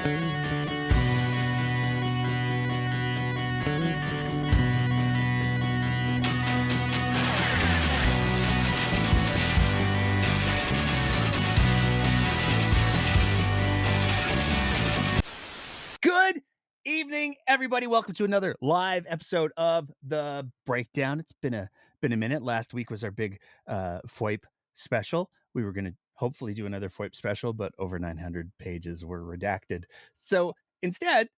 Good evening, everybody. Welcome to another live episode of The Breakdown. It's been a minute. Last week was our big FOIP special. We were going to hopefully do another FOIP special, but over 900 pages were redacted. So instead,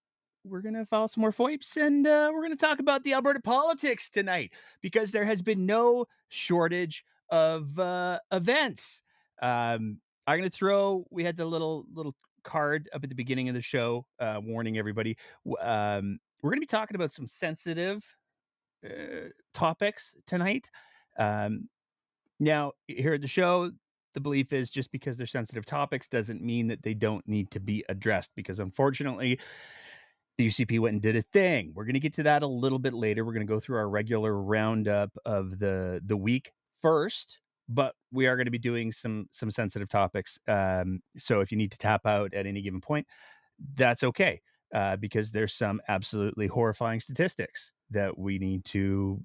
we're going to file some more FOIPs, and we're going to talk about the Alberta politics tonight because there has been no shortage of events. I'm going to throw, we had the little card up at the beginning of the show warning everybody. We're going to be talking about some sensitive topics tonight. Now, here at the show, the belief is just because they're sensitive topics doesn't mean that they don't need to be addressed, because unfortunately, the UCP went and did a thing. We're going to get to that a little bit later. We're going to go through our regular roundup of the week first, but we are going to be doing some sensitive topics. So if you need to tap out at any given point, that's okay, because there's some absolutely horrifying statistics that we need to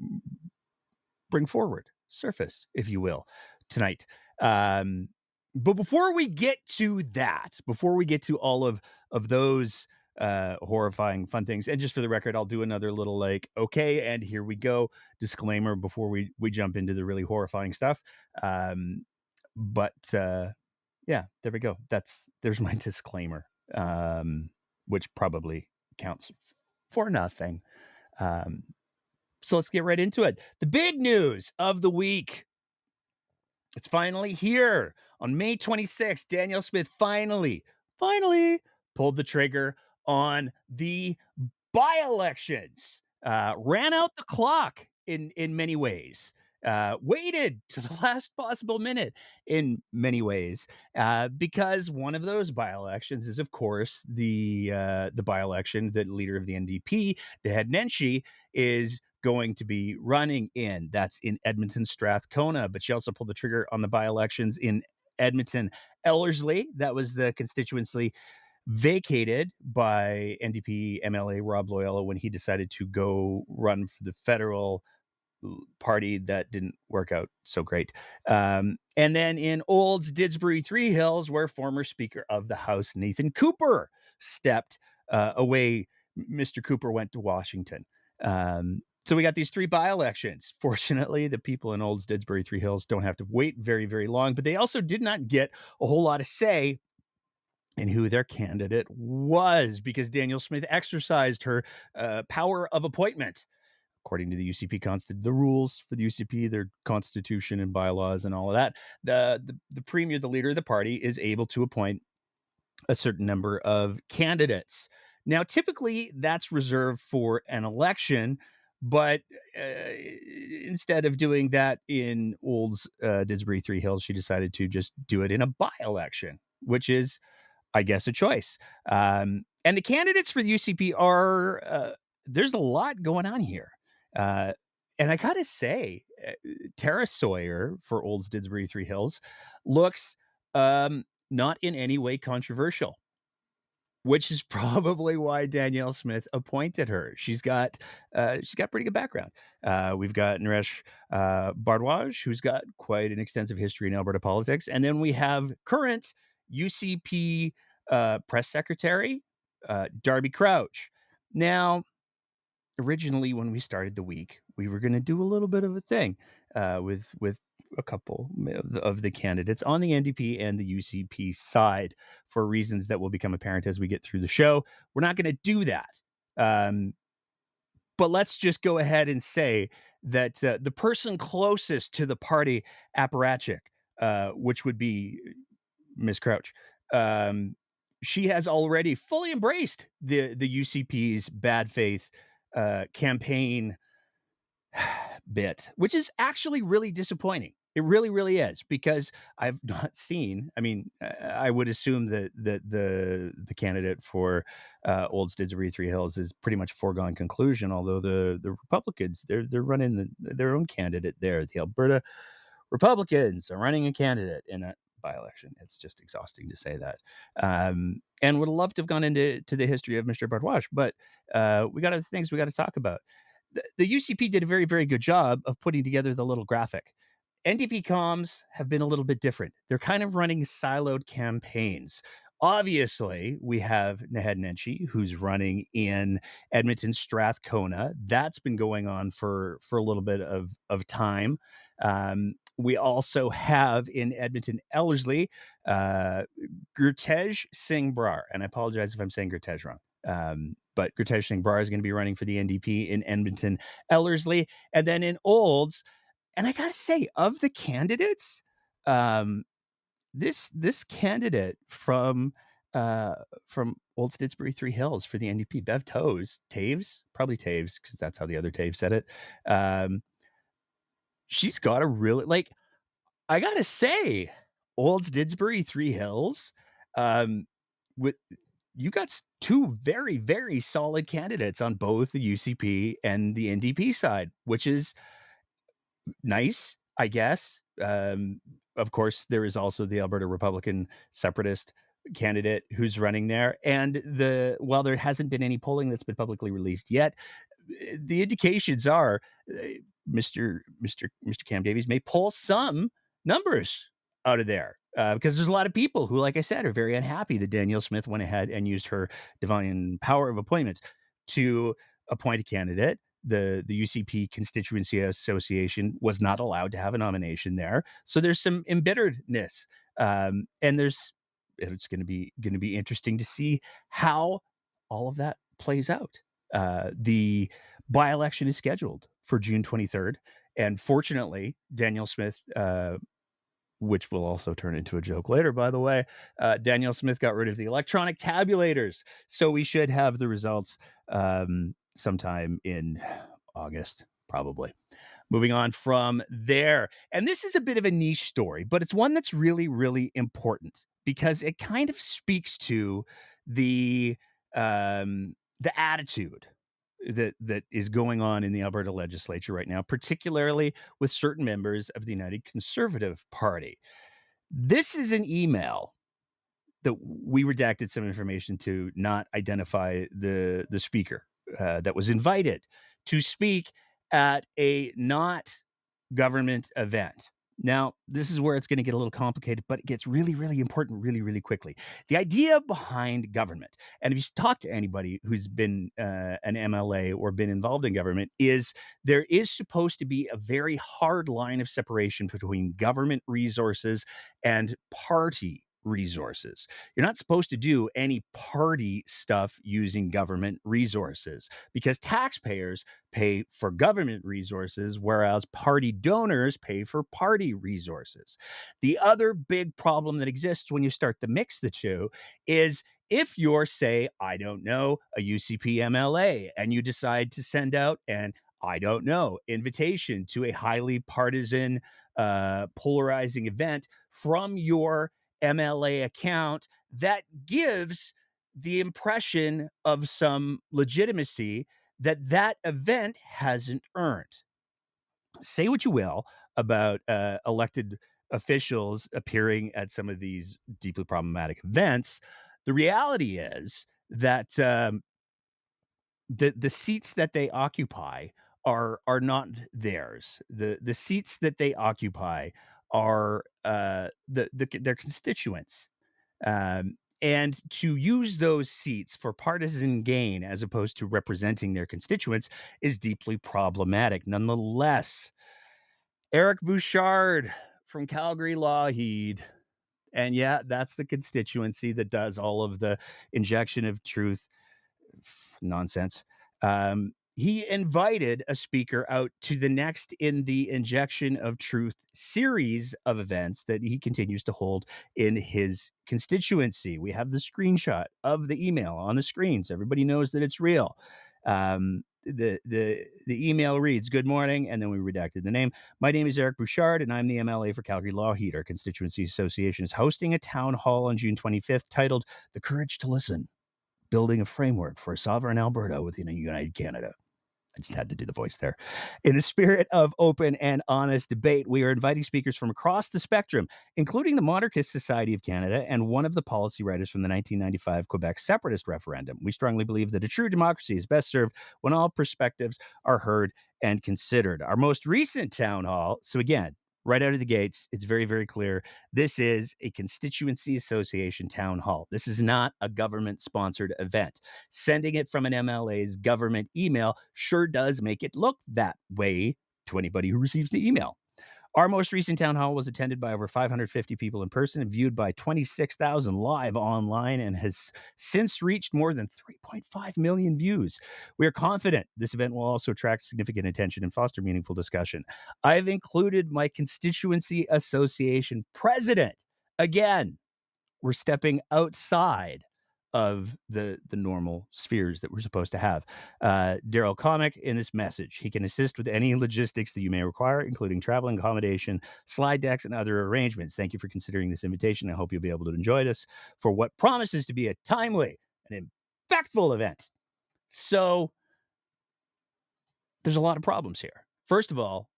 bring forward, surface, if you will, tonight. But before we get to that, before we get to all of those horrifying fun things, and just for the record, I'll do another little okay, and here we go disclaimer before we jump into the really horrifying stuff. But yeah, there we go. There's my disclaimer, which probably counts for nothing. So let's get right into it. The big news of the week. It's finally here. On May 26th, Danielle Smith finally pulled the trigger on the by-elections. Ran out the clock in many ways. Waited to the last possible minute in many ways, because one of those by-elections is, of course, the by-election that leader of the NDP, Dehed Nenshi, is going to be running in. That's in Edmonton Strathcona, but she also pulled the trigger on the by-elections in Edmonton Ellerslie. That was the constituency vacated by NDP MLA Rob Loyola when he decided to go run for the federal party. That didn't work out so great. And then in Olds Didsbury Three Hills, where former Speaker of the House Nathan Cooper stepped away. Mr. Cooper went to Washington. So we got these three by-elections. Fortunately, the people in Olds Didsbury Three Hills don't have to wait very, very long, but they also did not get a whole lot of say in who their candidate was, because Danielle Smith exercised her power of appointment. According to the UCP the rules for the UCP, their constitution and bylaws and all of that, the premier, the leader of the party, is able to appoint a certain number of candidates. Now, typically, that's reserved for an election, but instead of doing that in Olds Didsbury Three Hills, she decided to just do it in a by-election, which is, I guess, a choice. And the candidates for the UCP are, there's a lot going on here. And I gotta say, Tara Sawyer for Olds Didsbury Three Hills looks not in any way controversial, which is probably why Danielle Smith appointed her. She's got pretty good background. We've got Naresh Bardwaj, who's got quite an extensive history in Alberta politics. And then we have current UCP press secretary, Darby Crouch. Now, originally, when we started the week, we were going to do a little bit of a thing with a couple of the candidates on the NDP and the UCP side, for reasons that will become apparent as we get through the show. We're not going to do that. But let's just go ahead and say that the person closest to the party apparatchik, which would be Ms. Crouch, she has already fully embraced the UCP's bad faith campaign bit, which is actually really disappointing. It really, really is, because I've not seen. I mean, I would assume that the candidate for Olds Didsbury Three Hills is pretty much a foregone conclusion. Although the Republicans, they're running their own candidate there. The Alberta Republicans are running a candidate, and by-election. It's just exhausting to say that. And would have loved to have gone into the history of Mr. Bardwash, but we got other things we got to talk about. The UCP did a very, very good job of putting together the little graphic. NDP comms have been a little bit different. They're kind of running siloed campaigns. Obviously, we have Naheed Nenshi, who's running in Edmonton Strathcona. That's been going on for a little bit of time. We also have in Edmonton Ellerslie, Gurtej Singh Brar, and I apologize if I'm saying Gurtej wrong. But Gurtej Singh Brar is going to be running for the NDP in Edmonton Ellerslie, and then in Olds. And I gotta say, of the candidates, this candidate from Old Stitsbury Three Hills for the NDP, Bev Taves, probably Taves, because that's how the other Taves said it. She's got a really like. I gotta say, Old Stitsbury Three Hills, with you got two very, very solid candidates on both the UCP and the NDP side, which is nice, I guess. Of course, there is also the Alberta Republican separatist candidate who's running there. And while there hasn't been any polling that's been publicly released yet, the indications are Mr. Cam Davies may pull some numbers out of there. Because there's a lot of people who, like I said, are very unhappy that Danielle Smith went ahead and used her divine power of appointment to appoint a candidate. The UCP Constituency Association was not allowed to have a nomination there, so there's some embitteredness, and it's going to be interesting to see how all of that plays out. The by-election is scheduled for June 23rd, and fortunately, Danielle Smith, which will also turn into a joke later, by the way, Danielle Smith got rid of the electronic tabulators, so we should have the results sometime in August, probably. Moving on from there. And this is a bit of a niche story, but it's one that's really, really important because it kind of speaks to the attitude that is going on in the Alberta legislature right now, particularly with certain members of the United Conservative Party. This is an email that we redacted some information to not identify the speaker that was invited to speak at a not government event. Now, this is where it's going to get a little complicated, but it gets really, really important really, really quickly. The idea behind government, and if you talk to anybody who's been an MLA or been involved in government, is there is supposed to be a very hard line of separation between government resources and party resources. You're not supposed to do any party stuff using government resources because taxpayers pay for government resources, whereas party donors pay for party resources. The other big problem that exists when you start to mix the two is if you're, say, I don't know, a UCP MLA, and you decide to send out an I don't know invitation to a highly partisan, polarizing event from your MLA account, that gives the impression of some legitimacy that event hasn't earned. Say what you will about elected officials appearing at some of these deeply problematic events. The reality is that the seats that they occupy are not theirs. The seats that they occupy are their constituents. And to use those seats for partisan gain as opposed to representing their constituents is deeply problematic. Nonetheless, Eric Bouchard from Calgary Lougheed, and yeah, that's the constituency that does all of the injection of truth nonsense. He invited a speaker out to the next in the Injection of Truth series of events that he continues to hold in his constituency. We have the screenshot of the email on the screen, so everybody knows that it's real. The email reads, "Good morning," and then we redacted the name. "My name is Eric Bouchard, and I'm the MLA for Calgary Lougheed. Our constituency association is hosting a town hall on June 25th titled 'The Courage to Listen: Building a Framework for a Sovereign Alberta within a United Canada.' just had to do the voice there. In the spirit of open and honest debate, we are inviting speakers from across the spectrum, including the Monarchist Society of Canada and one of the policy writers from the 1995 Quebec separatist referendum. We strongly believe that a true democracy is best served when all perspectives are heard and considered. Our most recent town hall, so again, right out of the gates, it's very, very clear. This is a constituency association town hall. This is not a government sponsored event. Sending it from an MLA's government email sure does make it look that way to anybody who receives the email. Our most recent town hall was attended by over 550 people in person and viewed by 26,000 live online and has since reached more than 3.5 million views. We are confident this event will also attract significant attention and foster meaningful discussion. I've included my constituency association president. Again, we're stepping outside of the normal spheres that we're supposed to have. Daryl Comic in this message. He can assist with any logistics that you may require, including travel and accommodation, slide decks, and other arrangements. Thank you for considering this invitation. I hope you'll be able to enjoy this for what promises to be a timely and impactful event. So there's a lot of problems here. First of all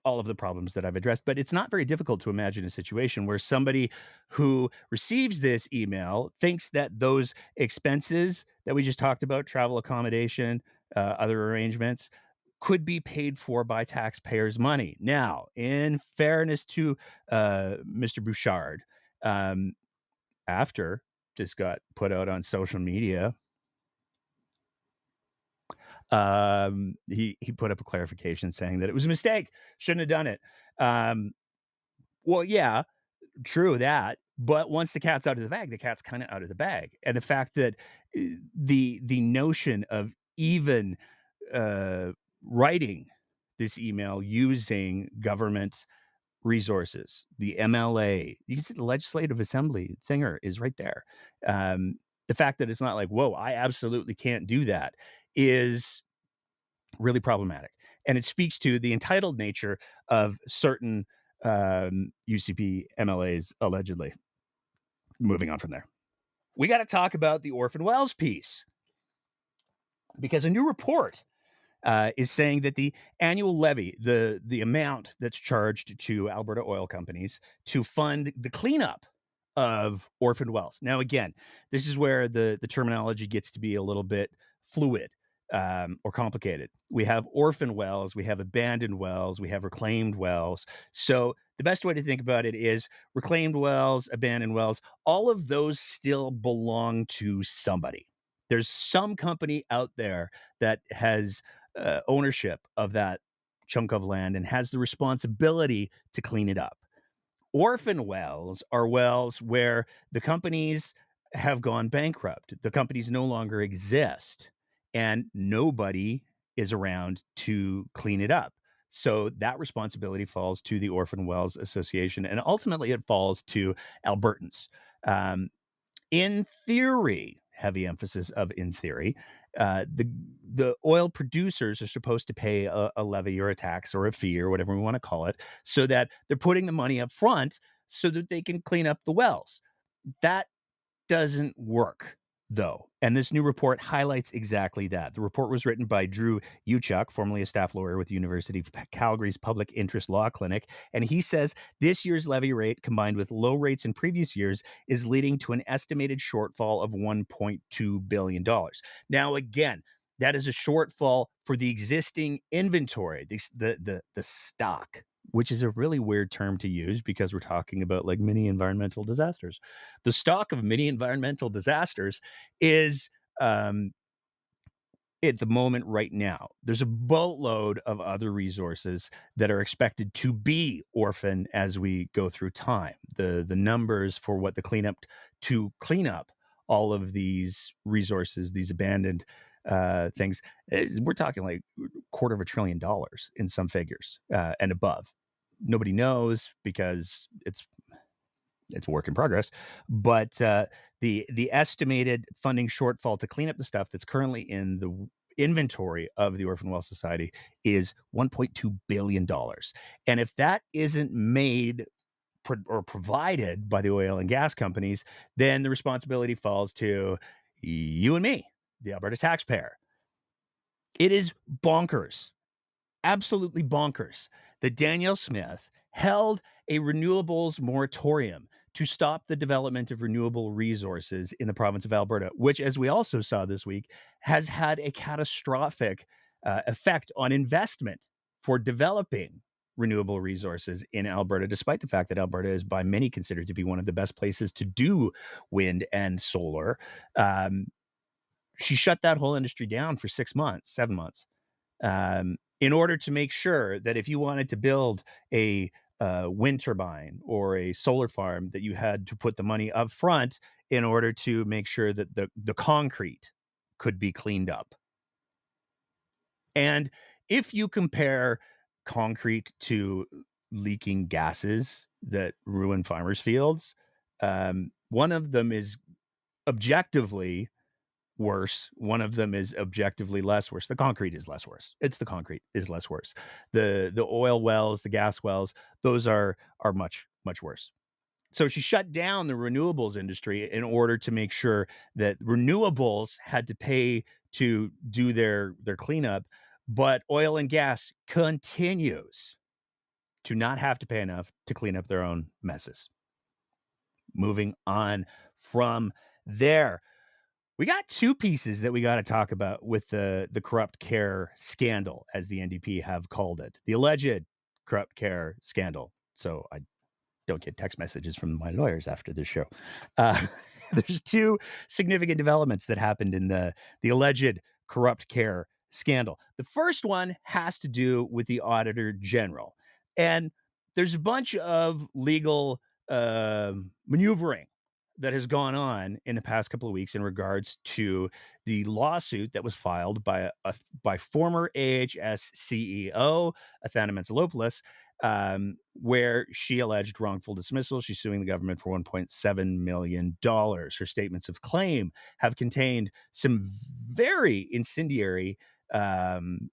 of the problems that I've addressed, but it's not very difficult to imagine a situation where somebody who receives this email thinks that those expenses that we just talked about, travel, accommodation, other arrangements, could be paid for by taxpayers' money. Now, in fairness to Mr. Bouchard, after this got put out on social media, he put up a clarification saying that it was a mistake, shouldn't have done it. Well, yeah, true that, but once the cat's out of the bag, the cat's kind of out of the bag. And the fact that the notion of even writing this email using government resources, the MLA, you can see the Legislative Assembly thinger is right there. The fact that it's not like, whoa, I absolutely can't do that is really problematic. And it speaks to the entitled nature of certain UCP MLAs, allegedly. Moving on from there. We got to talk about the Orphan Wells piece because a new report is saying that the annual levy, the amount that's charged to Alberta oil companies to fund the cleanup of orphaned wells. Now, again, this is where the terminology gets to be a little bit fluid or complicated. We have orphan wells, we have abandoned wells, we have reclaimed wells. So the best way to think about it is reclaimed wells, abandoned wells, all of those still belong to somebody. There's some company out there that has ownership of that chunk of land and has the responsibility to clean it up. Orphan wells are wells where the companies have gone bankrupt. The companies no longer exist and nobody is around to clean it up. So that responsibility falls to the Orphan Wells Association and ultimately it falls to Albertans. In theory, heavy emphasis of in theory, the oil producers are supposed to pay a levy or a tax or a fee or whatever we want to call it, so that they're putting the money up front so that they can clean up the wells. That doesn't work, though. And this new report highlights exactly that. The report was written by Drew Uchuk, formerly a staff lawyer with the University of Calgary's Public Interest Law Clinic. And he says this year's levy rate, combined with low rates in previous years, is leading to an estimated shortfall of $1.2 billion. Now, again, that is a shortfall for the existing inventory, the stock, which is a really weird term to use because we're talking about like mini environmental disasters. The stock of mini environmental disasters is at the moment right now. There's a boatload of other resources that are expected to be orphan as we go through time. The numbers for what the cleanup to clean up all of these resources, these abandoned things, we're talking like $250 billion in some figures and above. Nobody knows because it's a work in progress, but the estimated funding shortfall to clean up the stuff that's currently in the inventory of the Orphan Well Society is $1.2 billion. And if that isn't made or provided by the oil and gas companies, then the responsibility falls to you and me, the Alberta taxpayer. It is bonkers, absolutely bonkers that Danielle Smith held a renewables moratorium to stop the development of renewable resources in the province of Alberta, which, as we also saw this week, has had a catastrophic effect on investment for developing renewable resources in Alberta, despite the fact that Alberta is by many considered to be one of the best places to do wind and solar. Um, she shut that whole industry down for 6 months, 7 months, in order to make sure that if you wanted to build a wind turbine or a solar farm, that you had to put the money up front in order to make sure that the concrete could be cleaned up. And if you compare concrete to leaking gases that ruin farmers' fields, one of them is objectively worse. One of them is objectively less worse. The concrete is less worse. It's the concrete is less worse. The oil wells, the gas wells, those are much worse. So she shut down the renewables industry in order to make sure that renewables had to pay to do their cleanup, but oil and gas continues to not have to pay enough to clean up their own messes. Moving on from there, we got two pieces that we got to talk about with the corrupt care scandal, as the NDP have called it, the alleged corrupt care scandal. So I don't get text messages from my lawyers after this show. Uh, there's two significant developments that happened in the alleged corrupt care scandal. The first one has to do with the Auditor General, and there's a bunch of legal maneuvering that has gone on in the past couple of weeks in regards to the lawsuit that was filed by former AHS CEO Athana Mentzelopoulos, where she alleged wrongful dismissal. She's suing the government for $1.7 million. Her statements of claim have contained some very incendiary um,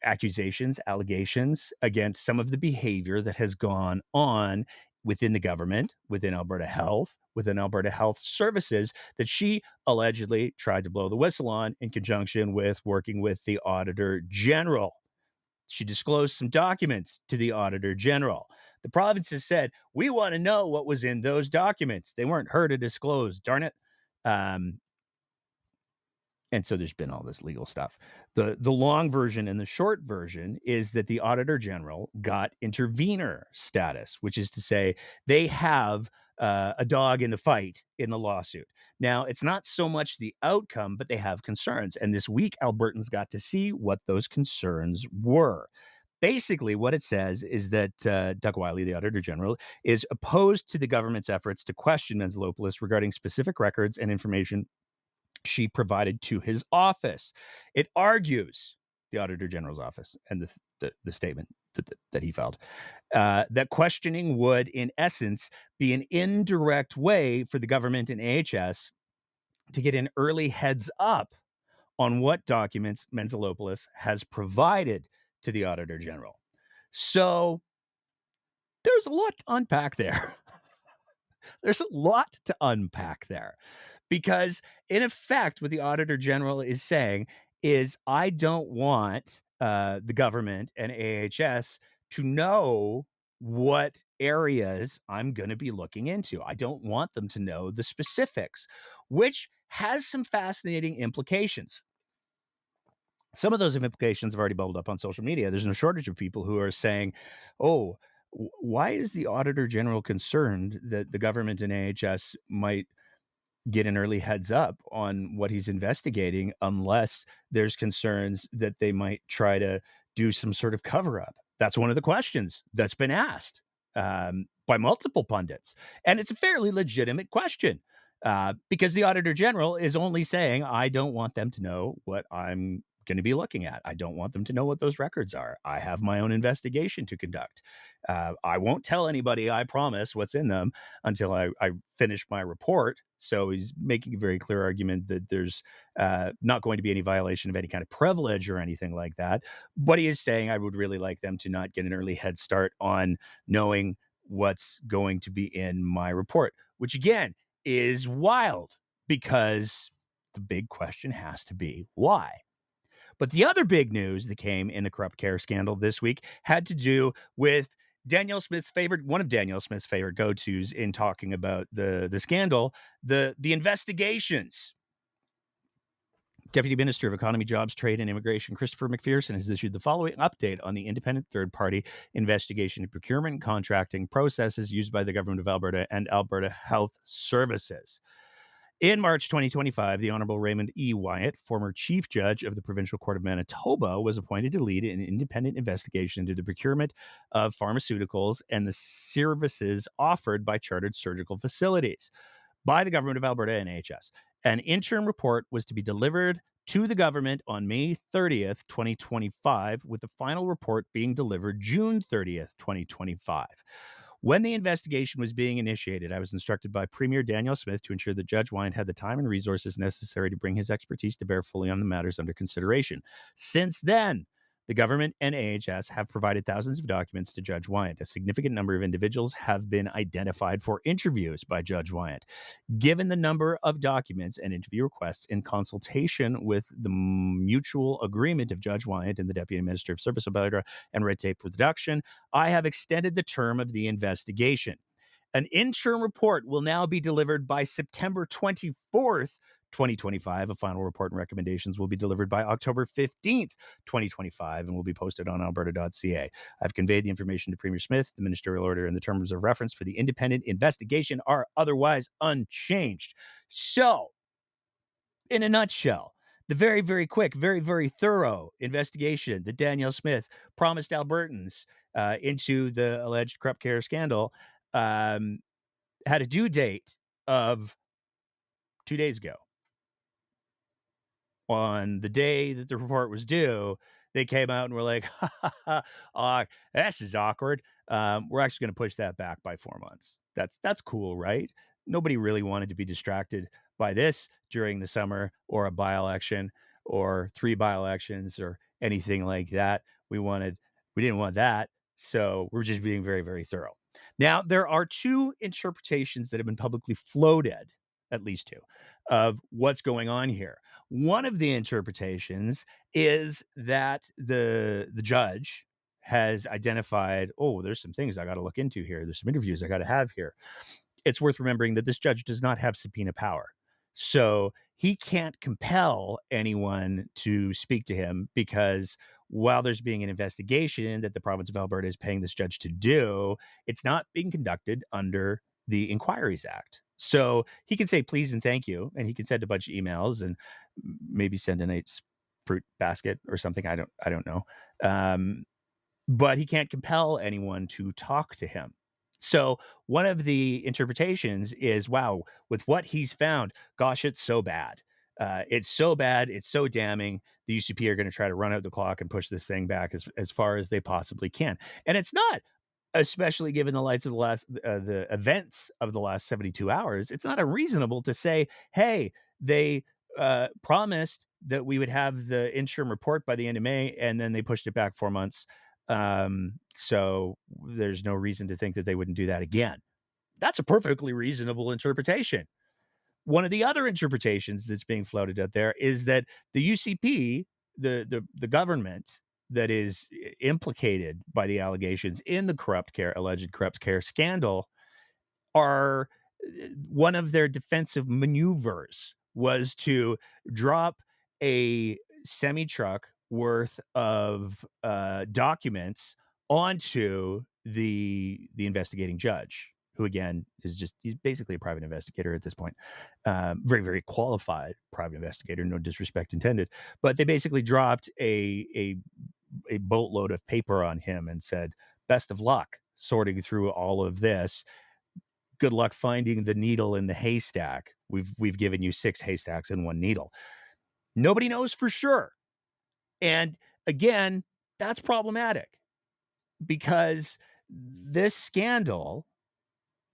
accusations, allegations against some of the behavior that has gone on within the government, within Alberta Health, within Alberta Health Services, that she allegedly tried to blow the whistle on in conjunction with working with the Auditor General. She disclosed some documents to the Auditor General. The province has said, we want to know what was in those documents. They weren't her to disclose, darn it. Um, and so there's been all this legal stuff. The long version and the short version is that the Auditor General got intervener status, which is to say they have a dog in the fight in the lawsuit. Now, it's not so much the outcome, but they have concerns. And this week, Albertans got to see what those concerns were. Basically, what it says is that Doug Wiley, the Auditor General, is opposed to the government's efforts to question Mentzelopoulos regarding specific records and information she provided to his office. It argues, the Auditor General's office, and the statement that he filed, that questioning would, in essence, be an indirect way for the government and AHS to get an early heads up on what documents Mentzelopoulos has provided to the Auditor General. So there's a lot to unpack there. There's a lot to unpack there, because in effect, what the Auditor General is saying is, I don't want the government and AHS to know what areas I'm going to be looking into. I don't want them to know the specifics, which has some fascinating implications. Some of those implications have already bubbled up on social media. There's no shortage of people who are saying, oh, why is the Auditor General concerned that the government and AHS might get an early heads up on what he's investigating, unless there's concerns that they might try to do some sort of cover up? That's one of the questions that's been asked by multiple pundits. And it's a fairly legitimate question, because the Auditor General is only saying, I don't want them to know what I'm going to be looking at. I don't want them to know what those records are. I have my own investigation to conduct. I won't tell anybody, I promise, what's in them until I finish my report. So he's making a very clear argument that there's not going to be any violation of any kind of privilege or anything like that. But he is saying, I would really like them to not get an early head start on knowing what's going to be in my report, which again is wild, because the big question has to be why. But the other big news that came in the corrupt care scandal this week had to do with one of Danielle Smith's favorite go-tos in talking about the scandal, the investigations. Deputy Minister of Economy, Jobs, Trade, and Immigration Christopher McPherson has issued the following update on the independent third-party investigation of procurement and contracting processes used by the Government of Alberta and Alberta Health Services. In March 2025, the Honorable Raymond E. Wyatt, former Chief Judge of the Provincial Court of Manitoba, was appointed to lead an independent investigation into the procurement of pharmaceuticals and the services offered by chartered surgical facilities by the Government of Alberta and AHS. An interim report was to be delivered to the government on May 30th, 2025, with the final report being delivered June 30th, 2025. When the investigation was being initiated, I was instructed by Premier Danielle Smith to ensure that Judge Wyatt had the time and resources necessary to bring his expertise to bear fully on the matters under consideration. Since then, the government and AHS have provided thousands of documents to Judge Wyatt. A significant number of individuals have been identified for interviews by Judge Wyatt. Given the number of documents and interview requests in consultation with the mutual agreement of Judge Wyatt and the Deputy Minister of Service Alberta and Red Tape Reduction, I have extended the term of the investigation. An interim report will now be delivered by September 24th, 2025. A final report and recommendations will be delivered by October 15th, 2025, and will be posted on alberta.ca. I've conveyed the information to Premier Smith. The ministerial order and the terms of reference for the independent investigation are otherwise unchanged. So, in a nutshell, the very, very quick, very, very thorough investigation that Danielle Smith promised Albertans into the alleged corrupt care scandal had a due date of 2 days ago. On the day that the report was due, they came out and were like, ha, ha, ha, this is awkward. We're actually going to push that back by 4 months. That's cool, right? Nobody really wanted to be distracted by this during the summer or a by-election or 3 by-elections or anything like that. We didn't want that. So we're just being very, very thorough. Now, there are 2 interpretations that have been publicly floated, at least 2, of what's going on here. One of the interpretations is that the judge has identified, oh, there's some things I got to look into here. There's some interviews I got to have here. It's worth remembering that this judge does not have subpoena power. So he can't compel anyone to speak to him because while there's being an investigation that the province of Alberta is paying this judge to do, it's not being conducted under the Inquiries Act. So he can say please and thank you, and he can send a bunch of emails and maybe send a nice fruit basket or something. I don't know. But he can't compel anyone to talk to him. So one of the interpretations is, wow, with what he's found, gosh, it's so bad. It's so bad. It's so damning. The UCP are going to try to run out the clock and push this thing back as far as they possibly can. And it's not, especially given the lights of the events of the last 72 hours. It's not unreasonable to say, hey, they promised that we would have the interim report by the end of May, and then they pushed it back 4 months. So there's no reason to think that they wouldn't do that again. That's a perfectly reasonable interpretation. One of the other interpretations that's being floated out there is that the UCP, the government that is implicated by the allegations in the alleged corrupt care scandal, are one of their defensive maneuvers was to drop a semi truck worth of documents onto the investigating judge, who again he's basically a private investigator at this point, very, very qualified private investigator, no disrespect intended. But they basically dropped a boatload of paper on him and said, "Best of luck sorting through all of this. Good luck finding the needle in the haystack. We've given you 6 haystacks and 1 needle." Nobody knows for sure. And again, that's problematic because this scandal,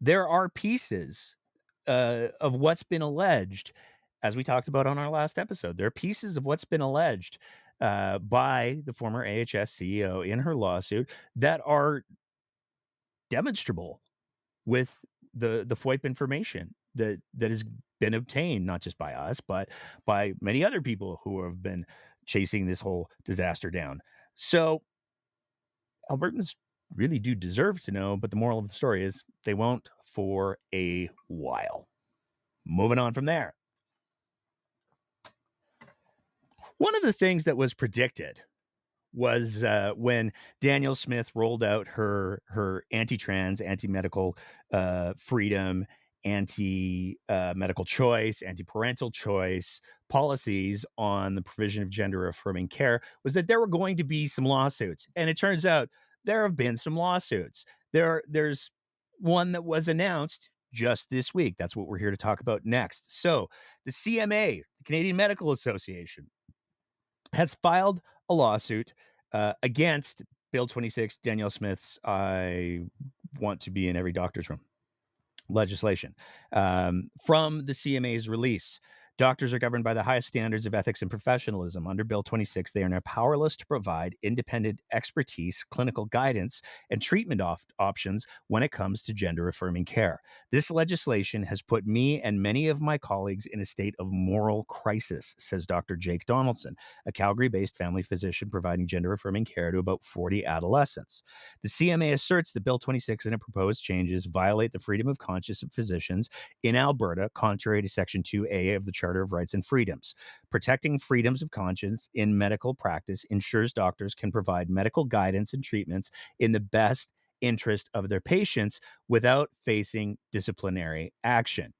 there are pieces of what's been alleged, as we talked about on our last episode. There are pieces of what's been alleged by the former AHS CEO in her lawsuit that are demonstrable with the FOIP information that has been obtained, not just by us, but by many other people who have been chasing this whole disaster down. So Albertans really do deserve to know, but the moral of the story is they won't for a while. Moving on from there. One of the things that was predicted was when Daniel Smith rolled out her anti-trans, anti-medical freedom, anti-medical choice, anti-parental choice policies on the provision of gender-affirming care, was that there were going to be some lawsuits, and it turns out there have been some lawsuits. There's one that was announced just this week. That's what we're here to talk about next. So the CMA, the Canadian Medical Association, has filed a lawsuit against Bill 26, Danielle Smith's I want to be in every doctor's room legislation. From the CMA's release, doctors are governed by the highest standards of ethics and professionalism. Under Bill 26, they are now powerless to provide independent expertise, clinical guidance, and treatment options when it comes to gender affirming care. This legislation has put me and many of my colleagues in a state of moral crisis, says Dr. Jake Donaldson, a Calgary based family physician providing gender affirming care to about 40 adolescents. The CMA asserts that Bill 26 and its proposed changes violate the freedom of conscience of physicians in Alberta, contrary to Section 2A of the Charter of Rights and Freedoms. Protecting freedoms of conscience in medical practice ensures doctors can provide medical guidance and treatments in the best interest of their patients without facing disciplinary action.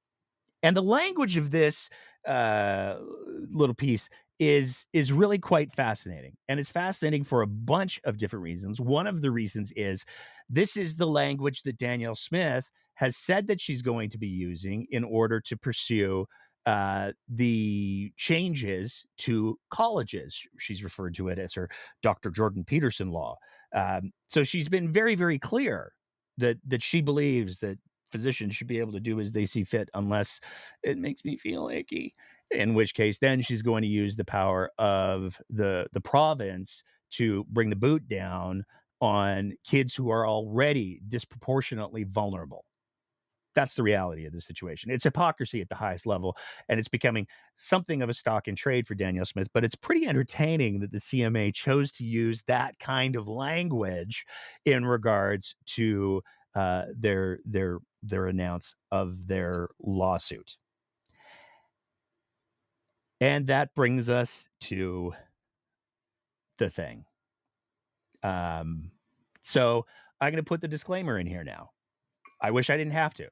And the language of this little piece is really quite fascinating, and it's fascinating for a bunch of different reasons. One of the reasons is this is the language that Danielle Smith has said that she's going to be using in order to pursue the changes to colleges. She's referred to it as her Dr. Jordan Peterson law. So she's been very, very clear that she believes that physicians should be able to do as they see fit unless it makes me feel icky, in which case then she's going to use the power of the province to bring the boot down on kids who are already disproportionately vulnerable. That's the reality of the situation. It's hypocrisy at the highest level, and it's becoming something of a stock in trade for Danielle Smith. But it's pretty entertaining that the CMA chose to use that kind of language in regards to their announce of their lawsuit. And that brings us to the thing. So I'm going to put the disclaimer in here now. I wish I didn't have to.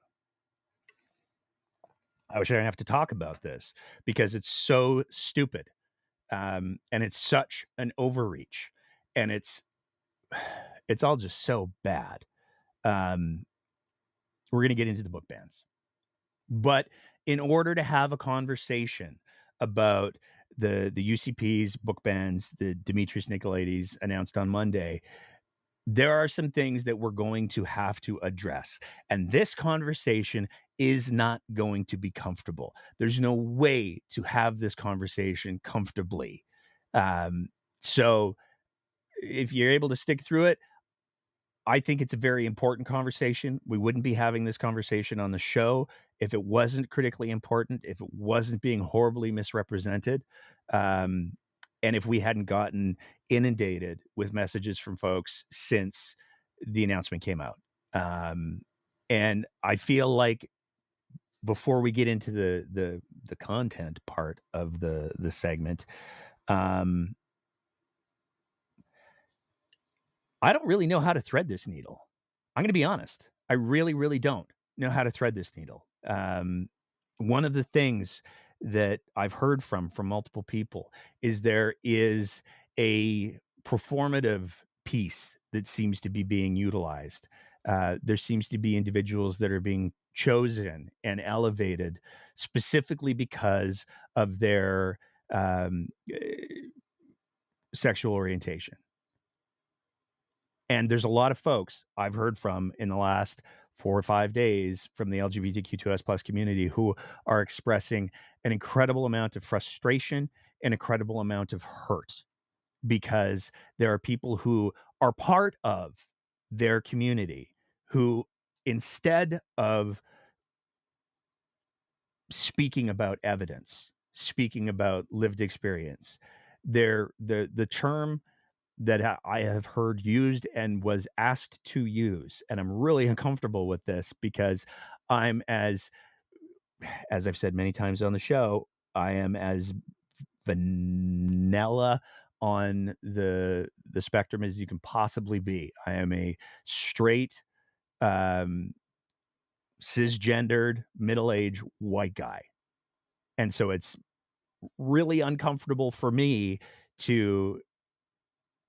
I wish I didn't have to talk about this because it's so stupid. And it's such an overreach. And it's all just so bad. We're going to get into the book bans. But in order to have a conversation about the UCP's book bans, the Demetrius Nicolaides announced on Monday, there are some things that we're going to have to address. And this conversation is not going to be comfortable. There's no way to have this conversation comfortably. So if you're able to stick through it, I think it's a very important conversation. We wouldn't be having this conversation on the show if it wasn't critically important, if it wasn't being horribly misrepresented, and if we hadn't gotten inundated with messages from folks since the announcement came out. And I feel like before we get into the content part of the segment, I don't really know how to thread this needle. I'm going to be honest. I really, really don't know how to thread this needle. One of the things that I've heard from multiple people is there is a performative piece that seems to be being utilized. There seems to be individuals that are being chosen and elevated specifically because of their sexual orientation. And there's a lot of folks I've heard from in the last 4 or 5 days from the LGBTQ2S plus community who are expressing an incredible amount of frustration, an incredible amount of hurt because there are people who are part of their community who, instead of speaking about evidence, speaking about lived experience. The term that I have heard used and was asked to use, and I'm really uncomfortable with this because I'm as I've said many times on the show, I am as vanilla on the spectrum as you can possibly be. I am a straight, um, cisgendered, middle-aged white guy, and so it's really uncomfortable for me to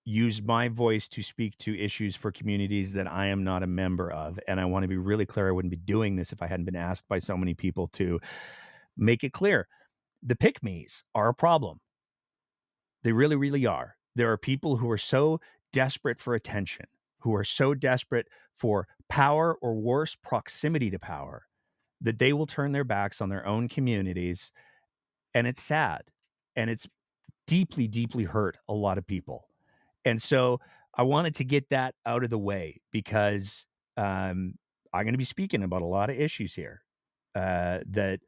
use my voice to speak to issues for communities that I am not a member of, and I wanna be really clear, I wouldn't be doing this if I hadn't been asked by so many people to make it clear. The pick-me's are a problem. They really, really are. There are people who are so desperate for attention, who are so desperate for power or worse, proximity to power, that they will turn their backs on their own communities, and it's sad, and it's deeply, deeply hurt a lot of people. And so I wanted to get that out of the way because I'm going to be speaking about a lot of issues here that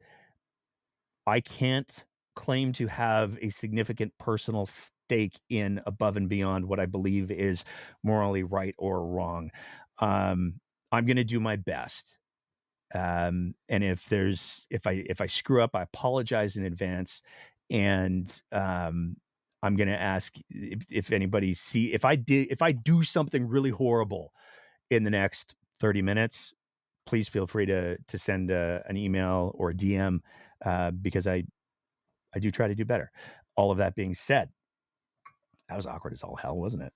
I can't claim to have a significant personal stake in above and beyond what I believe is morally right or wrong. I'm going to do my best. And if I screw up, I apologize in advance. And I'm going to ask if anybody if I do something really horrible in the next 30 minutes, please feel free to send an email or a DM because I do try to do better. All of that being said, that was awkward as all hell, wasn't it?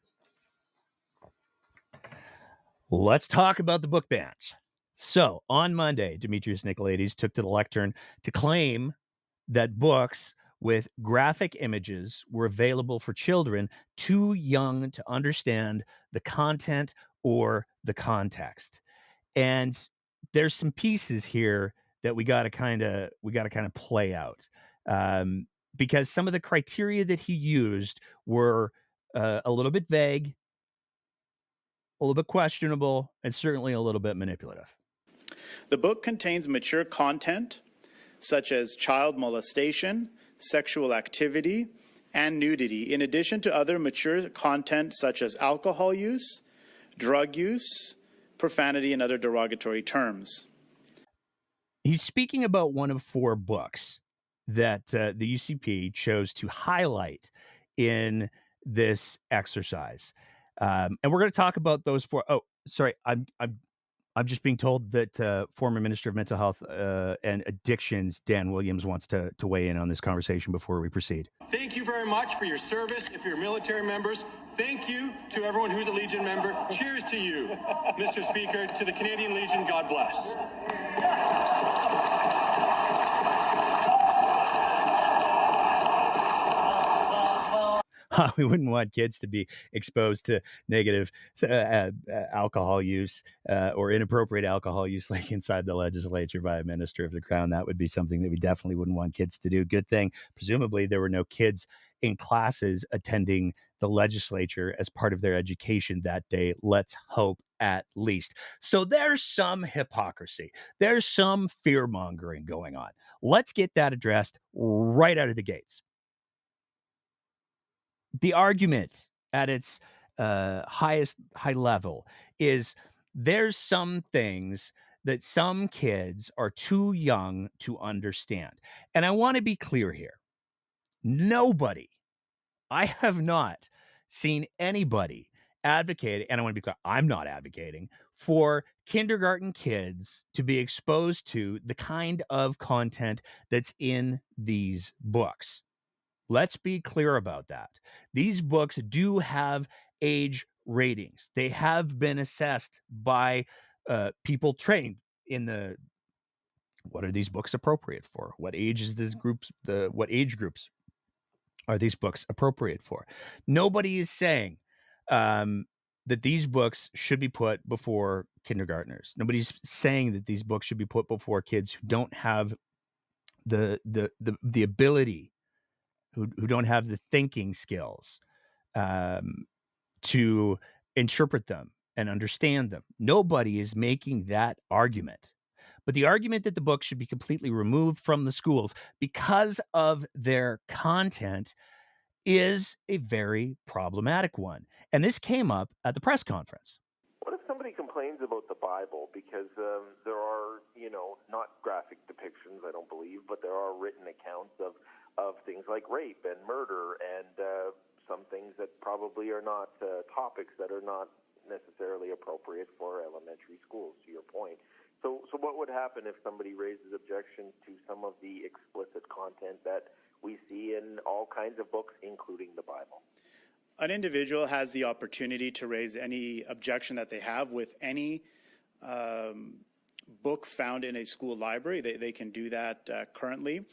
Let's talk about the book bans. So on Monday, Demetrius Nicolaides took to the lectern to claim that books with graphic images were available for children too young to understand the content or the context. And there's some pieces here that we gotta kind of play out, because some of the criteria that he used were a little bit vague, a little bit questionable, and certainly a little bit manipulative. The book contains mature content such as child molestation, sexual activity, and nudity, in addition to other mature content such as alcohol use, drug use, profanity, and other derogatory terms. He's speaking about one of 4 books that the UCP chose to highlight in this exercise, and we're going to talk about those 4. Oh, sorry, I'm just being told that former Minister of Mental Health and Addictions Dan Williams wants to weigh in on this conversation before we proceed. Thank you very much for your service. If you're military members, thank you to everyone who's a Legion member. Cheers to you, Mr. Speaker, to the Canadian Legion. God bless. We wouldn't want kids to be exposed to negative alcohol use or inappropriate alcohol use, like inside the legislature by a minister of the crown. That would be something that we definitely wouldn't want kids to do. Good thing, presumably, there were no kids in classes attending the legislature as part of their education that day. Let's hope, at least. So there's some hypocrisy. There's some fear mongering going on. Let's get that addressed right out of the gates. The argument at its high level is there's some things that some kids are too young to understand. And I want to be clear here. Nobody, I have not seen anybody advocate, and I want to be clear, I'm not advocating for kindergarten kids to be exposed to the kind of content that's in these books. Let's be clear about that. These books do have age ratings. They have been assessed by people trained in the what are these books appropriate for? What age is this group? What age groups are these books appropriate for? Nobody is saying that these books should be put before kindergartners. Nobody's saying that these books should be put before kids who don't have the ability, who don't have the thinking skills um, to interpret them and understand them. Nobody is making that argument. But the argument that the book should be completely removed from the schools because of their content is a very problematic one. And this came up at the press conference. What if somebody complains about the Bible because there are, not graphic depictions, I don't believe, but there are written accounts of things like rape and murder and some things that probably are not topics that are not necessarily appropriate for elementary schools, to your point. So what would happen if somebody raises objections to some of the explicit content that we see in all kinds of books, including the Bible? An individual has the opportunity to raise any objection that they have with any book found in a school library. They can do that currently.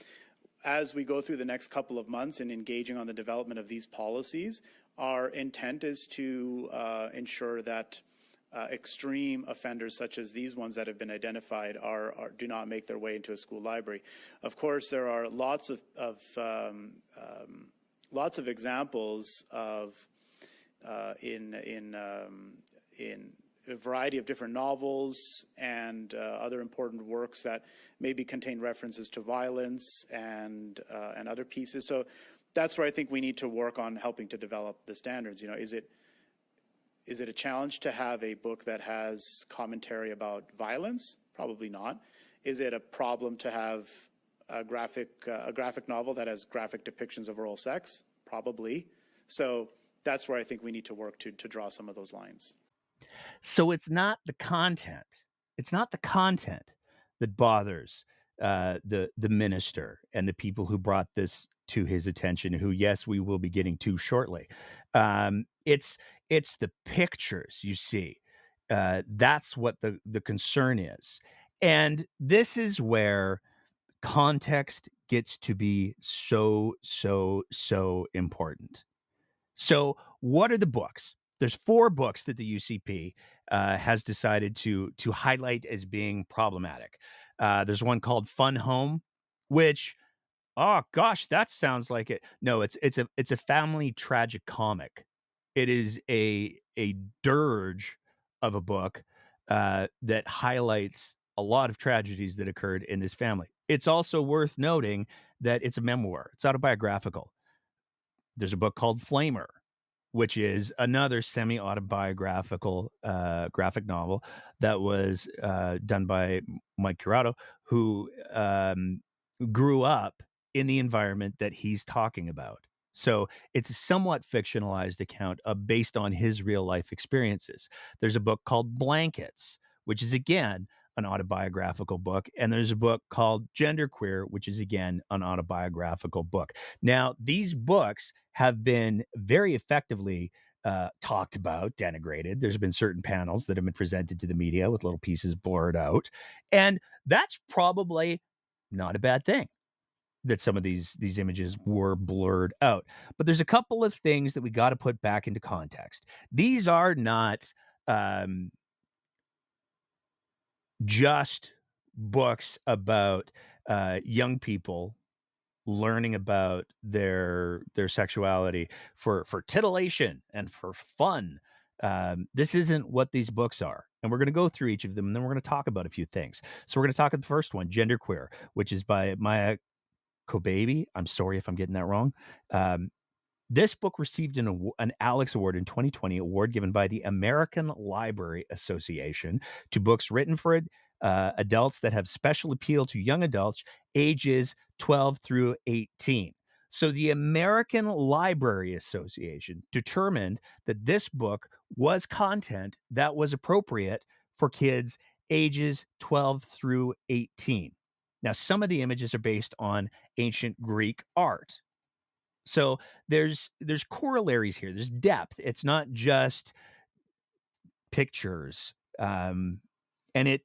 As we go through the next couple of months in engaging on the development of these policies, our intent is to ensure that extreme offenders such as these ones that have been identified do not make their way into a school library. Of course, there are lots of examples of in a variety of different novels and other important works that maybe contain references to violence and other pieces. So that's where I think we need to work on helping to develop the standards. Is it a challenge to have a book that has commentary about violence? Probably not. Is it a problem to have a graphic novel that has graphic depictions of oral sex? Probably. So that's where I think we need to work to draw some of those lines. So it's not the content. It's not the content that bothers the minister and the people who brought this to his attention. Who, yes, we will be getting to shortly. It's the pictures you see. That's what the concern is, and this is where context gets to be so important. So, what are the books? There's 4 books that the UCP has decided to highlight as being problematic. There's one called Fun Home, which, oh gosh, that sounds like it. No, it's a family tragic comic. It is a dirge of a book that highlights a lot of tragedies that occurred in this family. It's also worth noting that it's a memoir. It's autobiographical. There's a book called Flamer, which is another semi-autobiographical, graphic novel that was, done by Mike Curato, who, grew up in the environment that he's talking about. So, it's a somewhat fictionalized account, based on his real life experiences. There's a book called Blankets, which is, again, an autobiographical book, and there's a book called Genderqueer, which is, again, an autobiographical book. Now, these books have been very effectively talked about, denigrated. There's been certain panels that have been presented to the media with little pieces blurred out. And that's probably not a bad thing that some of these images were blurred out. But there's a couple of things that we got to put back into context. These are not just books about young people learning about their sexuality for titillation and for fun. This isn't what these books are. And we're going to go through each of them, and then we're going to talk about a few things. So we're going to talk about the first one, Genderqueer, which is by Maya Kobabe. I'm sorry if I'm getting that wrong. This book received an Alex Award in 2020, award given by the American Library Association to books written for adults that have special appeal to young adults ages 12 through 18. So the American Library Association determined that this book was content that was appropriate for kids ages 12 through 18. Now, some of the images are based on ancient Greek art. So there's corollaries here. There's depth. It's not just pictures. And it's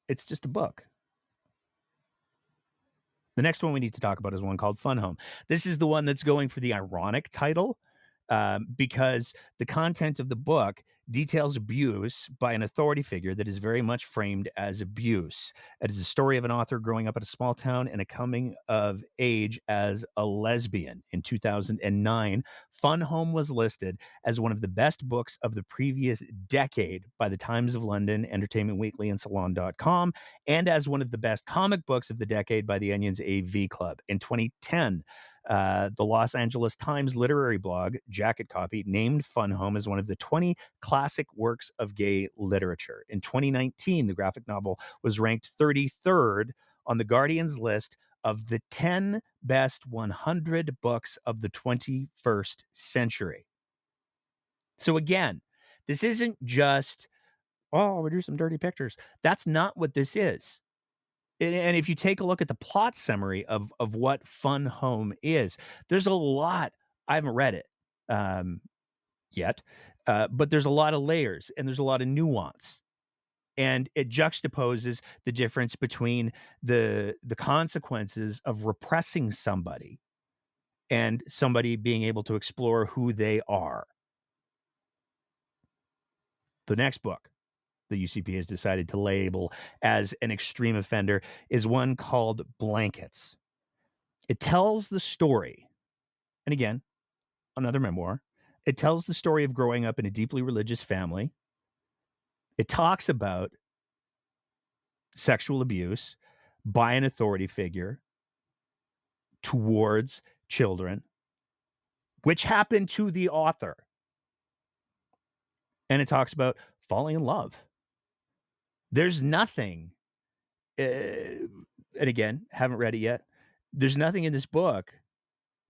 it's just a book. The next one we need to talk about is one called Fun Home. This is the one that's going for the ironic title. because the content of the book details abuse by an authority figure that is very much framed as abuse. It is a story of an author growing up in a small town and a coming of age as a lesbian. In 2009, Fun Home was listed as one of the best books of the previous decade by the Times of London, Entertainment Weekly, and Salon.com, and as one of the best comic books of the decade by the Onion's AV Club. In 2010, the Los Angeles Times literary blog, Jacket Copy, named Fun Home as one of the 20 classic works of gay literature. In 2019, the graphic novel was ranked 33rd on the Guardian's list of the 10 best 100 books of the 21st century. So again, this isn't just, oh, we do some dirty pictures. That's not what this is. And if you take a look at the plot summary of what Fun Home is, there's a lot. I haven't read it yet, but there's a lot of layers and there's a lot of nuance, and it juxtaposes the difference between the consequences of repressing somebody and somebody being able to explore who they are. The next book the UCP has decided to label as an extreme offender is one called Blankets. It tells the story, and again, another memoir. It tells the story of growing up in a deeply religious family. It talks about sexual abuse by an authority figure towards children, which happened to the author. And it talks about falling in love. There's nothing, and again, haven't read it yet. There's nothing in this book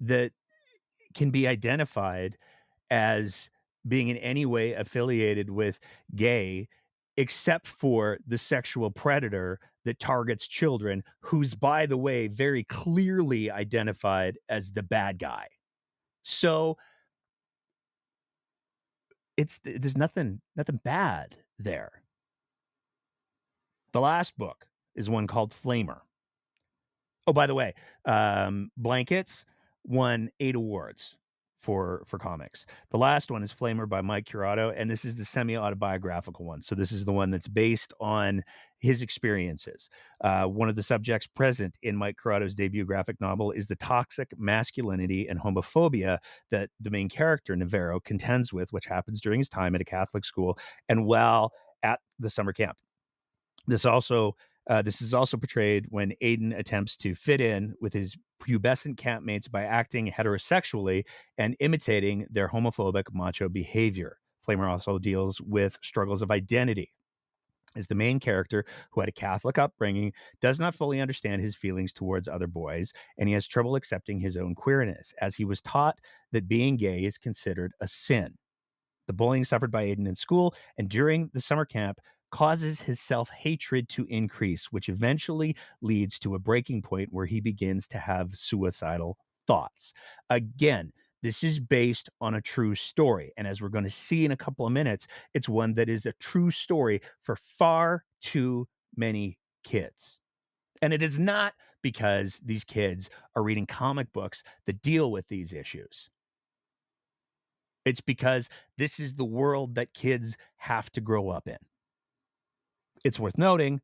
that can be identified as being in any way affiliated with gay, except for the sexual predator that targets children, who's, by the way, very clearly identified as the bad guy. So there's nothing bad there. The last book is one called Flamer. Oh, by the way, Blankets won 8 awards for comics. The last one is Flamer by Mike Curato, and this is the semi-autobiographical one. So this is the one that's based on his experiences. One of the subjects present in Mike Curato's debut graphic novel is the toxic masculinity and homophobia that the main character, Navarro, contends with, which happens during his time at a Catholic school and while at the summer camp. This is also portrayed when Aiden attempts to fit in with his pubescent campmates by acting heterosexually and imitating their homophobic macho behavior. Flamer also deals with struggles of identity, as the main character, who had a Catholic upbringing, does not fully understand his feelings towards other boys, and he has trouble accepting his own queerness, as he was taught that being gay is considered a sin. The bullying suffered by Aiden in school and during the summer camp causes his self-hatred to increase, which eventually leads to a breaking point where he begins to have suicidal thoughts. Again, this is based on a true story. And as we're going to see in a couple of minutes, it's one that is a true story for far too many kids. And it is not because these kids are reading comic books that deal with these issues. It's because this is the world that kids have to grow up in. It's worth noting,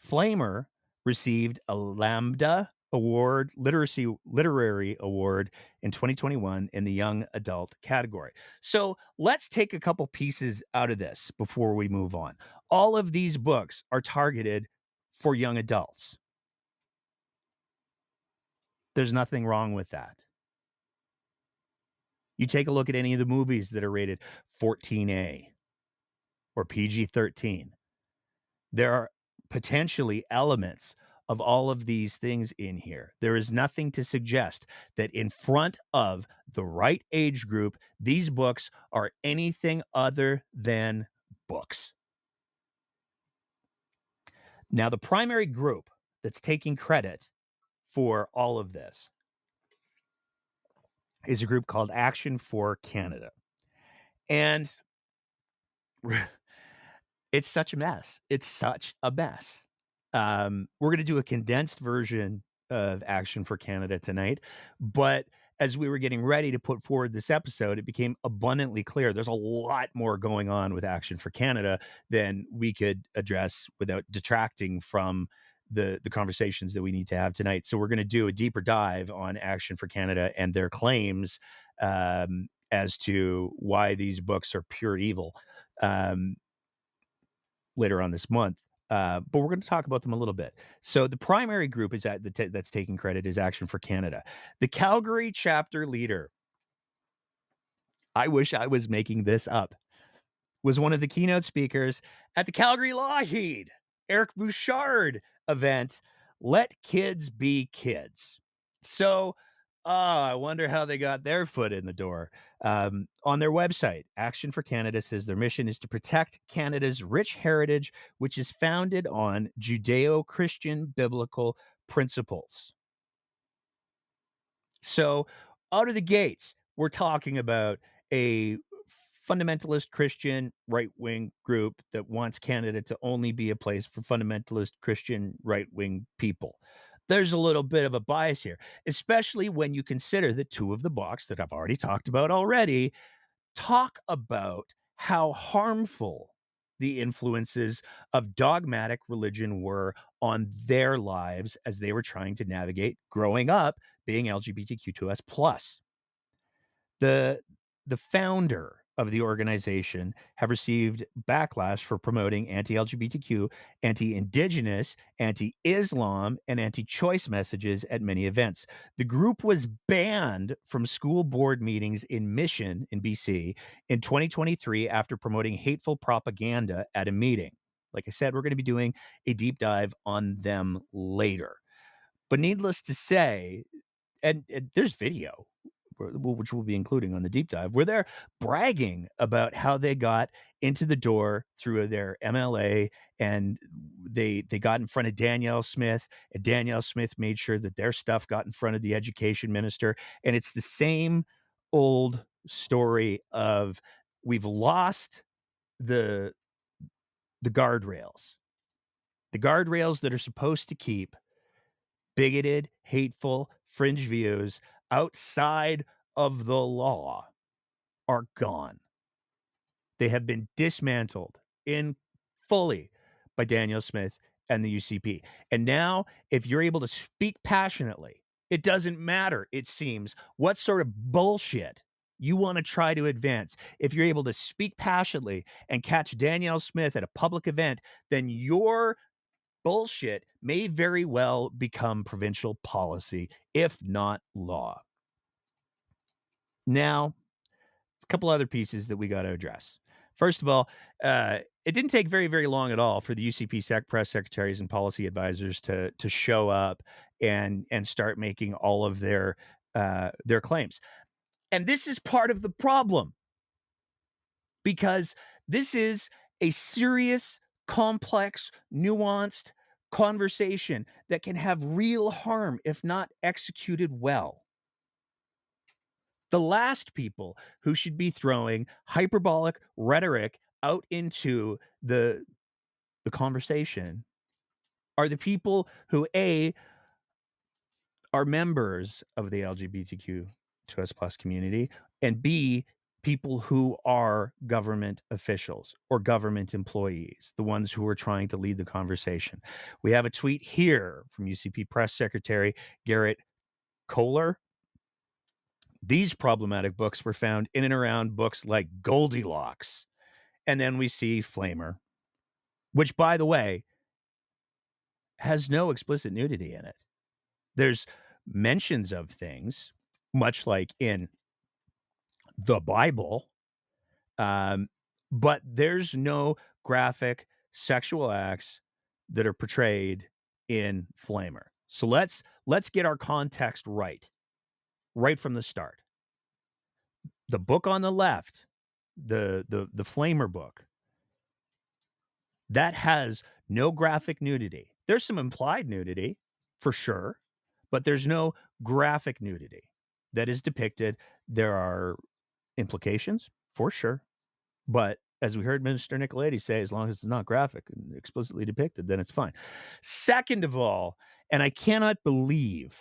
Flamer received a Lambda Award, literary award in 2021 in the young adult category. So let's take a couple pieces out of this before we move on. All of these books are targeted for young adults. There's nothing wrong with that. You take a look at any of the movies that are rated 14A or PG-13. There are potentially elements of all of these things in here. There is nothing to suggest that in front of the right age group, these books are anything other than books. Now, the primary group that's taking credit for all of this is a group called Action for Canada. And it's such a mess. It's such a mess. We're going to do a condensed version of Action for Canada tonight, but as we were getting ready to put forward this episode, it became abundantly clear there's a lot more going on with Action for Canada than we could address without detracting from the conversations that we need to have tonight. So we're going to do a deeper dive on Action for Canada and their claims as to why these books are pure evil um, later on this month. But we're going to talk about them a little bit. So the primary group is that's taking credit is Action for Canada. The Calgary chapter leader, I wish I was making this up, was one of the keynote speakers at the Calgary Lougheed Eric Bouchard event, Let Kids Be Kids. So, I wonder how they got their foot in the door. On their website, Action for Canada says their mission is to protect Canada's rich heritage, which is founded on Judeo Christian biblical principles. So, out of the gates, we're talking about a fundamentalist Christian right wing group that wants Canada to only be a place for fundamentalist Christian right wing people. There's a little bit of a bias here, especially when you consider that two of the books that I've already talked about already talk about how harmful the influences of dogmatic religion were on their lives as they were trying to navigate growing up being LGBTQ2S plus. The the founder of the organization have received backlash for promoting anti-LGBTQ, anti-indigenous, anti-Islam, and anti-choice messages at many events. The group was banned from school board meetings in Mission in BC in 2023 after promoting hateful propaganda at a meeting. Like I said, we're going to be doing a deep dive on them later. But needless to say, and there's video which we'll be including on the deep dive, where they're bragging about how they got into the door through their MLA and they got in front of Danielle Smith, and Danielle Smith made sure that their stuff got in front of the education minister. And it's the same old story of we've lost the guardrails. The guardrails that are supposed to keep bigoted, hateful, fringe views outside of the law are gone. They have been dismantled in fully by Daniel Smith and the UCP. And now, if you're able to speak passionately, it doesn't matter, it seems, what sort of bullshit you want to try to advance. If you're able to speak passionately and catch Danielle Smith at a public event, then your bullshit may very well become provincial policy, if not law. Now, a couple other pieces that we got to address. First of all, it didn't take very, very long at all for the UCP press secretaries and policy advisors to show up and start making all of their claims. And this is part of the problem because this is a serious, complex, nuanced conversation that can have real harm if not executed well. The last people who should be throwing hyperbolic rhetoric out into the conversation are the people who A, are members of the LGBTQ2S plus community, and B, people who are government officials or government employees, the ones who are trying to lead the conversation. We have a tweet here from UCP Press Secretary Garrett Kohler. These problematic books were found in and around books like Goldilocks. And then we see Flamer, which, by the way, has no explicit nudity in it. There's mentions of things, much like in the Bible, um, but there's no graphic sexual acts that are portrayed in Flamer. So let's get our context right from the start. The book on the left, the Flamer book, that has no graphic nudity. There's some implied nudity for sure, but there's no graphic nudity that is depicted. There are implications for sure, but as we heard Minister Nicoletti say, as long as it's not graphic and explicitly depicted, then it's fine. Second of all, and I cannot believe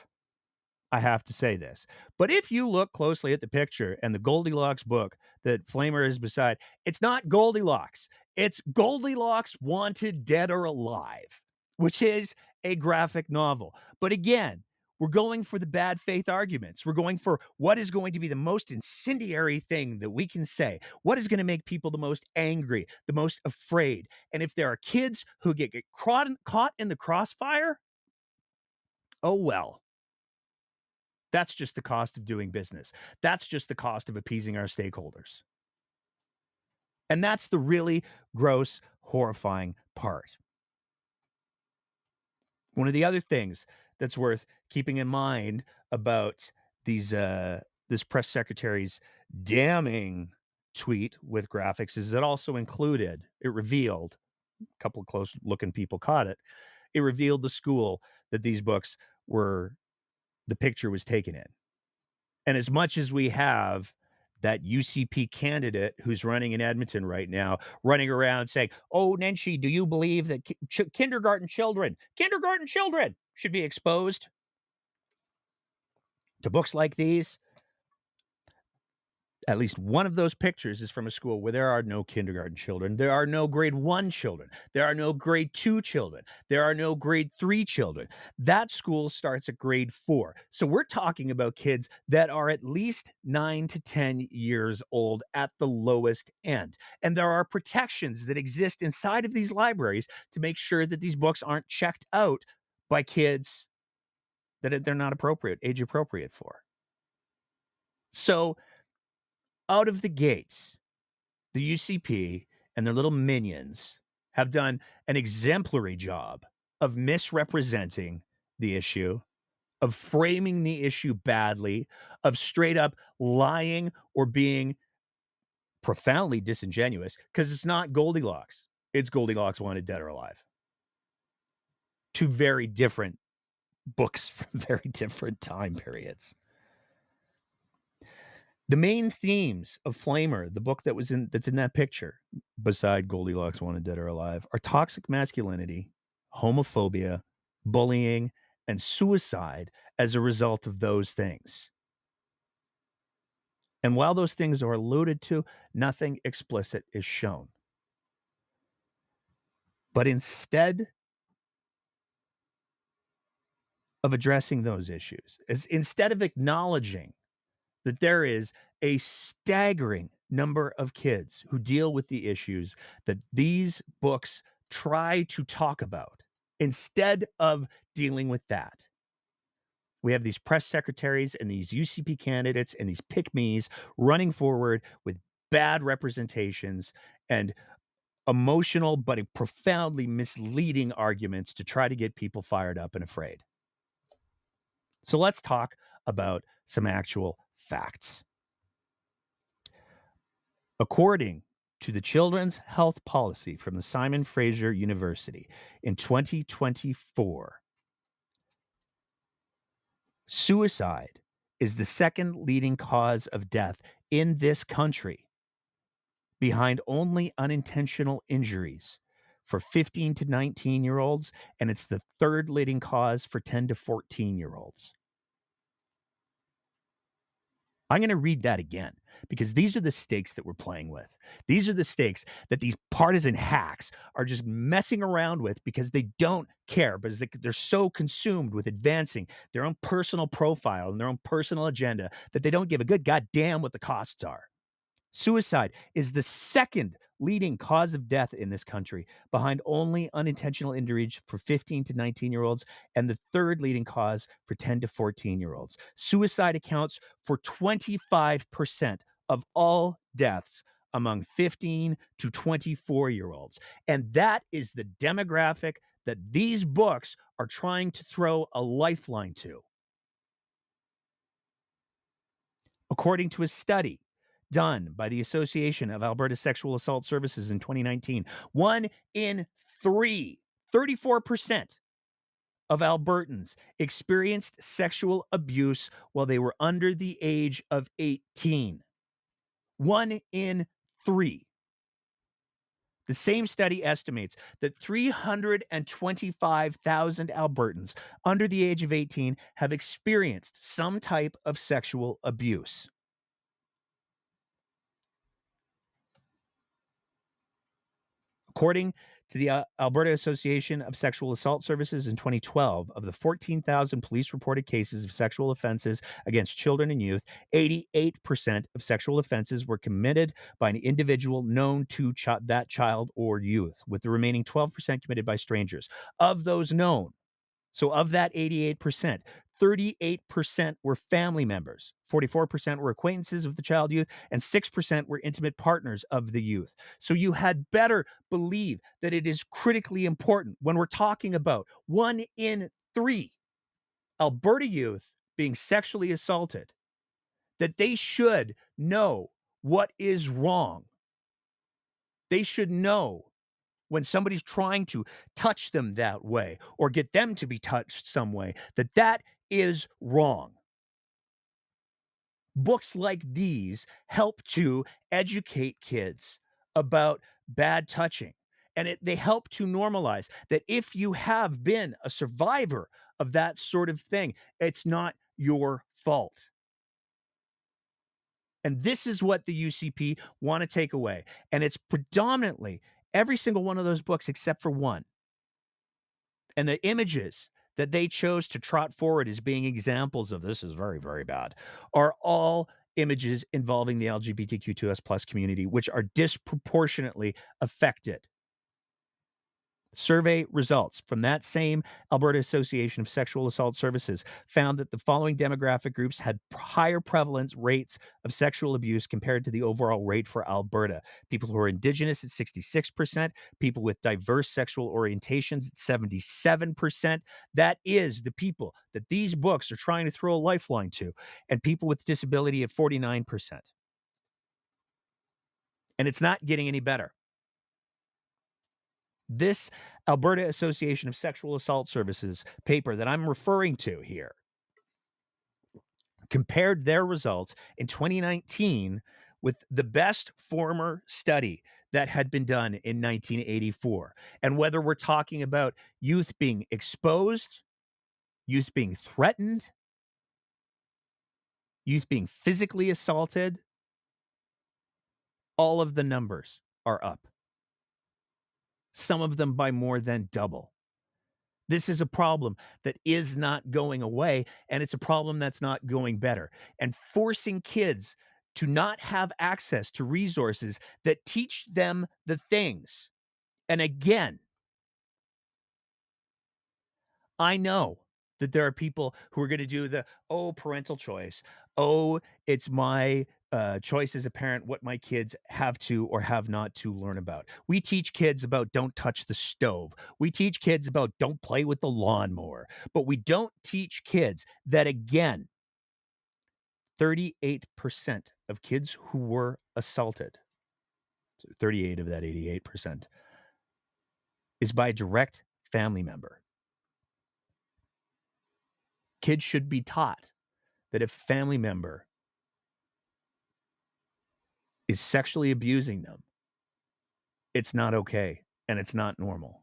I have to say this. But if you look closely at the picture and the Goldilocks book that Flamer is beside, it's not Goldilocks. It's Goldilocks Wanted Dead or Alive, which is a graphic novel. But again, we're going for the bad faith arguments. We're going for what is going to be the most incendiary thing that we can say. What is going to make people the most angry, the most afraid? And if there are kids who get caught in the crossfire, oh well. That's just the cost of doing business. That's just the cost of appeasing our stakeholders. And that's the really gross, horrifying part. One of the other things that's worth keeping in mind about this press secretary's damning tweet with graphics is it revealed, a couple of close looking people caught it. It revealed the school that these books were the picture was taken in. And as much as we have that UCP candidate who's running in Edmonton right now, running around saying, "Oh, Nenshi, do you believe that kindergarten children should be exposed to books like these?" At least one of those pictures is from a school where there are no kindergarten children. There are no grade 1 children. There are no grade 2 children. There are no grade 3 children. That school starts at grade 4. So we're talking about kids that are at least 9 to 10 years old at the lowest end. And there are protections that exist inside of these libraries to make sure that these books aren't checked out by kids that they're not age appropriate for. So out of the gates, the UCP and their little minions have done an exemplary job of misrepresenting the issue, of framing the issue badly, of straight up lying or being profoundly disingenuous because it's not Goldilocks. It's Goldilocks Wanted Dead or Alive. Two very different books from very different time periods. The main themes of Flamer, the book that's in that picture, beside Goldilocks Wanted Dead or Alive, are toxic masculinity, homophobia, bullying, and suicide as a result of those things. And while those things are alluded to, nothing explicit is shown. But instead of addressing those issues, instead of acknowledging that there is a staggering number of kids who deal with the issues that these books try to talk about. Instead of dealing with that, we have these press secretaries and these UCP candidates and these pick-me's running forward with bad representations and emotional but profoundly misleading arguments to try to get people fired up and afraid. So let's talk about some actual facts. According to the Children's Health Policy from the Simon Fraser University in 2024, suicide is the second leading cause of death in this country, behind only unintentional injuries for 15 to 19-year-olds, and it's the third leading cause for 10 to 14-year-olds. I'm going to read that again because these are the stakes that we're playing with. These are the stakes that these partisan hacks are just messing around with because they don't care, but they're so consumed with advancing their own personal profile and their own personal agenda that they don't give a good goddamn what the costs are. Suicide is the second leading cause of death in this country, behind only unintentional injuries for 15 to 19-year-olds, and the third leading cause for 10 to 14-year-olds. Suicide accounts for 25% of all deaths among 15 to 24-year-olds. And that is the demographic that these books are trying to throw a lifeline to. According to a study done by the Association of Alberta Sexual Assault Services in 2019, 1 in 3, 34% of Albertans experienced sexual abuse while they were under the age of 18. 1 in 3. The same study estimates that 325,000 Albertans under the age of 18 have experienced some type of sexual abuse. According to the Alberta Association of Sexual Assault Services in 2012, of the 14,000 police reported cases of sexual offenses against children and youth, 88% of sexual offenses were committed by an individual known to that child or youth, with the remaining 12% committed by strangers. Of those known, so of that 88%, 38% were family members, 44% were acquaintances of the child youth, and 6% were intimate partners of the youth. So you had better believe that it is critically important when we're talking about 1 in 3 Alberta youth being sexually assaulted, that they should know what is wrong. They should know when somebody's trying to touch them that way or get them to be touched some way, that that is wrong. Books like these help to educate kids about bad touching. And they help to normalize that if you have been a survivor of that sort of thing, it's not your fault. And this is what the UCP want to take away. And it's predominantly every single one of those books except for one. And the images that they chose to trot forward as being examples of this is very, very bad are all images involving the LGBTQ2S plus community, which are disproportionately affected. Survey results from that same Alberta Association of Sexual Assault Services found that the following demographic groups had higher prevalence rates of sexual abuse compared to the overall rate for Alberta. People who are Indigenous at 66%, people with diverse sexual orientations at 77%. That is the people that these books are trying to throw a lifeline to, and people with disability at 49%. And it's not getting any better. This Alberta Association of Sexual Assault Services paper that I'm referring to here compared their results in 2019 with the best former study that had been done in 1984. And whether we're talking about youth being exposed, youth being threatened, youth being physically assaulted, all of the numbers are up. Some of them by more than double. This is a problem that is not going away, and it's a problem that's not going better. And forcing kids to not have access to resources that teach them the things. And again, I know that there are people who are going to do the, oh, parental choice. Oh, it's my choice as a parent what my kids have to or have not to learn about. We teach kids about don't touch the stove. We teach kids about don't play with the lawnmower. But we don't teach kids that, again, 38% of kids who were assaulted, so 38 of that 88%, is by a direct family member. Kids should be taught that if a family member is sexually abusing them, it's not okay and it's not normal.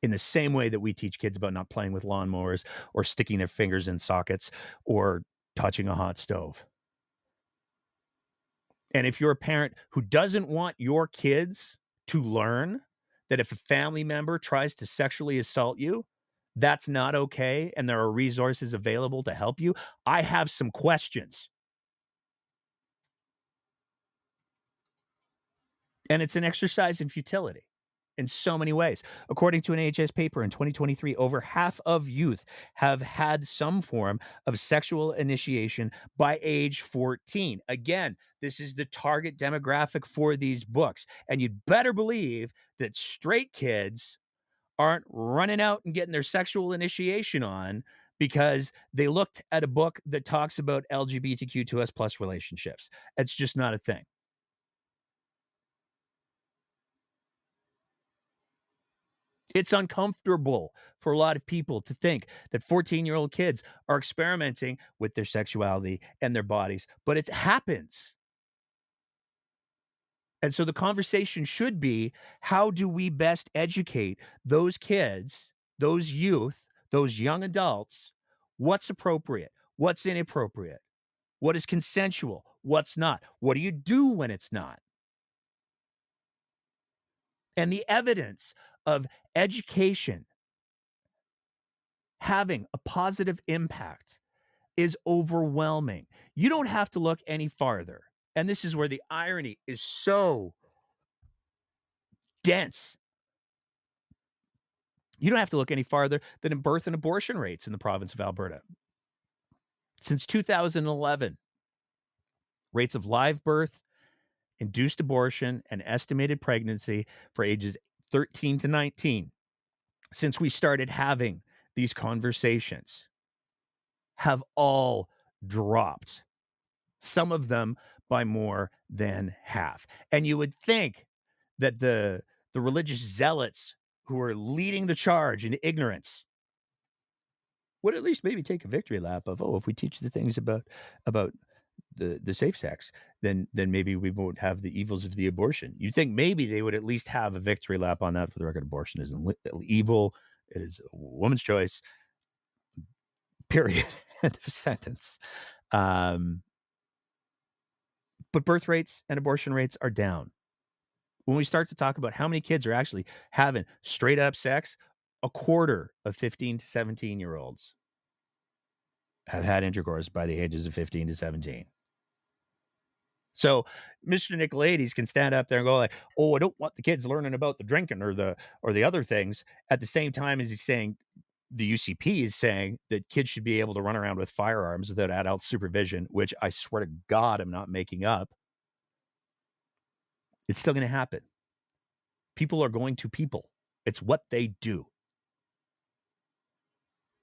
In the same way that we teach kids about not playing with lawnmowers or sticking their fingers in sockets or touching a hot stove. And if you're a parent who doesn't want your kids to learn that if a family member tries to sexually assault you, that's not okay, and there are resources available to help you, I have some questions. And it's an exercise in futility in so many ways. According to an AHS paper in 2023, over half of youth have had some form of sexual initiation by age 14. Again, this is the target demographic for these books. And you'd better believe that straight kids aren't running out and getting their sexual initiation on because they looked at a book that talks about LGBTQ2S plus relationships. It's just not a thing. It's uncomfortable for a lot of people to think that 14-year-old kids are experimenting with their sexuality and their bodies, but it happens. And so the conversation should be, how do we best educate those kids, those youth, those young adults, what's appropriate, what's inappropriate, what is consensual, what's not, what do you do when it's not? And the evidence of education having a positive impact is overwhelming. You don't have to look any farther. And this is where the irony is so dense. You don't have to look any farther than in birth and abortion rates in the province of Alberta. Since 2011, rates of live birth, induced abortion, and estimated pregnancy for ages 13 to 19, since we started having these conversations, have all dropped, some of them by more than half. And you would think that the religious zealots who are leading the charge in ignorance would at least maybe take a victory lap of, oh, if we teach the things about the safe sex, then maybe we won't have the evils of the abortion. You'd think maybe they would at least have a victory lap on that. For the record, abortion isn't evil. It is a woman's choice. Period. End of sentence. Um, but birth rates and abortion rates are down. When we start to talk about how many kids are actually having straight up sex, a quarter of 15 to 17-year-olds have had intercourse by the ages of 15 to 17. So Mr. Nicolaides can stand up there and go like, "Oh, I don't want the kids learning about the drinking or the other things," at the same time as he's saying the UCP is saying that kids should be able to run around with firearms without adult supervision, which I swear to God I'm not making up. It's still going to happen. People are going to people. It's what they do.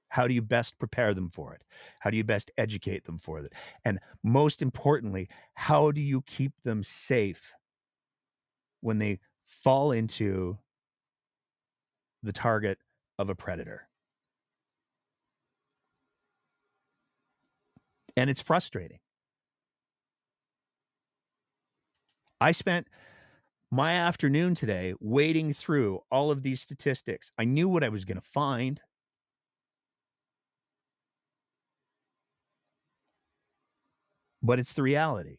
How do you best prepare them for it? How do you best educate them for it? And most importantly, how do you keep them safe when they fall into the target of a predator? And it's frustrating. I spent my afternoon today wading through all of these statistics. I knew what I was going to find. But it's the reality.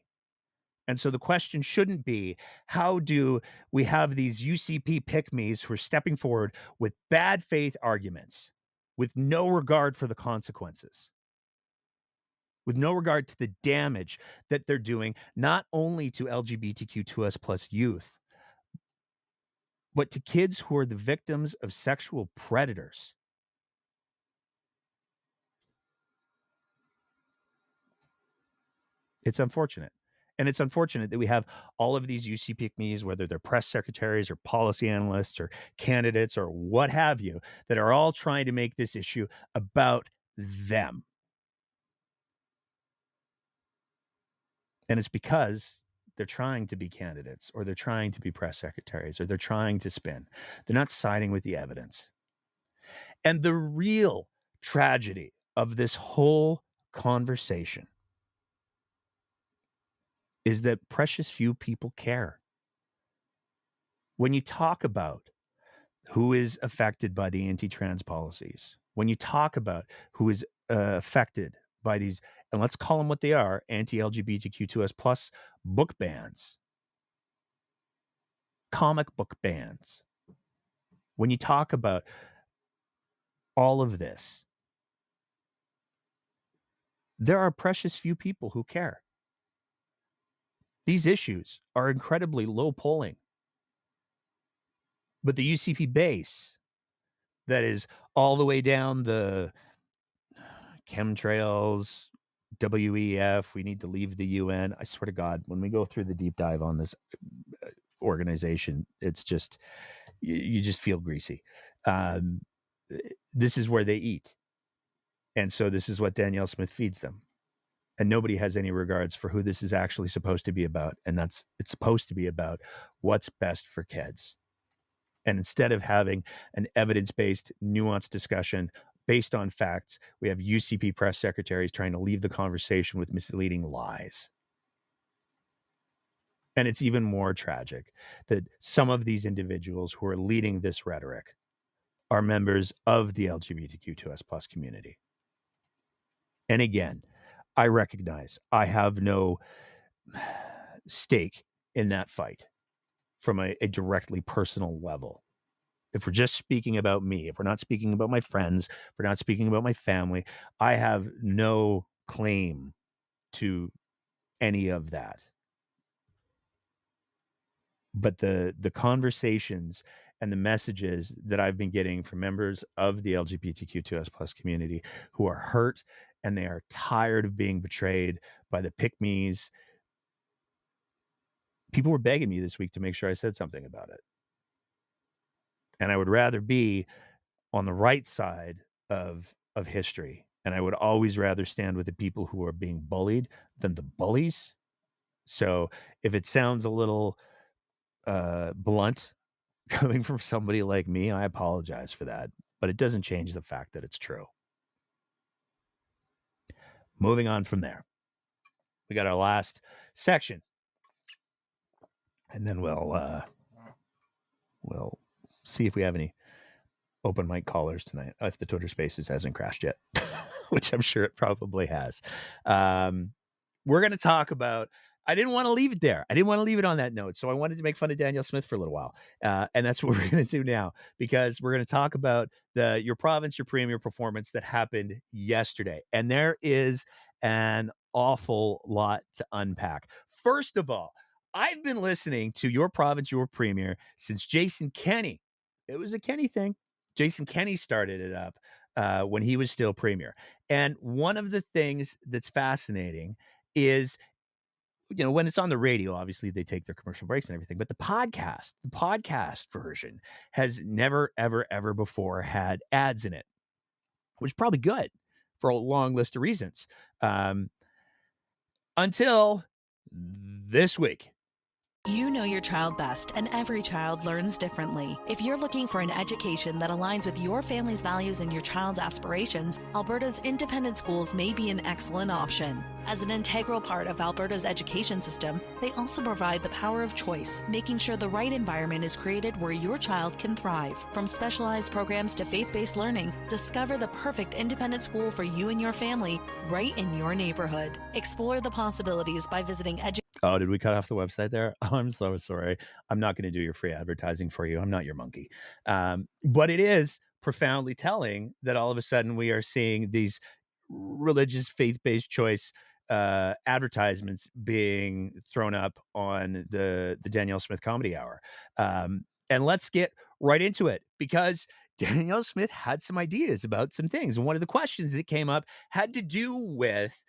And so the question shouldn't be, how do we have these UCP pick-me's who are stepping forward with bad faith arguments, with no regard for the consequences, with no regard to the damage that they're doing, not only to LGBTQ2S plus youth, but to kids who are the victims of sexual predators. It's unfortunate. And it's unfortunate that we have all of these UC pick-me's, whether they're press secretaries or policy analysts or candidates or what have you, that are all trying to make this issue about them. And it's because they're trying to be candidates or they're trying to be press secretaries or they're trying to spin. They're not siding with the evidence. And the real tragedy of this whole conversation is that precious few people care. When you talk about who is affected by the anti-trans policies, when you talk about who is affected by these, and let's call them what they are, anti-LGBTQ2S plus book bans, comic book bans, when you talk about all of this, there are precious few people who care. These issues are incredibly low polling. But the UCP base that is all the way down the chemtrails, WEF, we need to leave the UN. I swear to God, when we go through the deep dive on this organization, it's just, you just feel greasy. This is where they eat. And so this is what Danielle Smith feeds them. And nobody has any regards for who this is actually supposed to be about. And it's supposed to be about what's best for kids. And instead of having an evidence-based, nuanced discussion based on facts, we have UCP press secretaries trying to leave the conversation with misleading lies. And it's even more tragic that some of these individuals who are leading this rhetoric are members of the LGBTQ2S plus community. And again, I recognize I have no stake in that fight from a directly personal level. If we're just speaking about me, if we're not speaking about my friends, if we're not speaking about my family, I have no claim to any of that. But the conversations and the messages that I've been getting from members of the LGBTQ2S plus community who are hurt and they are tired of being betrayed by the pick-me's, people were begging me this week to make sure I said something about it. And I would rather be on the right side of history. And I would always rather stand with the people who are being bullied than the bullies. So if it sounds a little blunt coming from somebody like me, I apologize for that. But it doesn't change the fact that it's true. Moving on from there, we got our last section. And then we'll see if we have any open mic callers tonight, if the Twitter Spaces hasn't crashed yet, which I'm sure it probably has. We're going to talk about, I didn't want to leave it there. I didn't want to leave it on that note. So I wanted to make fun of Danielle Smith for a little while. And that's what we're going to do now, because we're going to talk about your province, your premier performance that happened yesterday. And there is an awful lot to unpack. First of all, I've been listening to Your Province, Your Premier since Jason Kenney. It was a Kenney thing. Jason Kenney started it up when he was still premier. And one of the things that's fascinating is, when it's on the radio, obviously they take their commercial breaks and everything, but the podcast version has never, ever, ever before had ads in it, which is probably good for a long list of reasons. Until this week. You know your child best, and every child learns differently. If you're looking for an education that aligns with your family's values and your child's aspirations, Alberta's independent schools may be an excellent option. As an integral part of Alberta's education system, they also provide the power of choice, making sure the right environment is created where your child can thrive. From specialized programs to faith-based learning, discover the perfect independent school for you and your family right in your neighborhood. Explore the possibilities by visiting Oh, did we cut off the website there? Oh, I'm so sorry. I'm not going to do your free advertising for you. I'm not your monkey. But it is profoundly telling that all of a sudden we are seeing these religious faith-based choice advertisements being thrown up on the Danielle Smith Comedy Hour. And let's get right into it, because Danielle Smith had some ideas about some things. And one of the questions that came up had to do with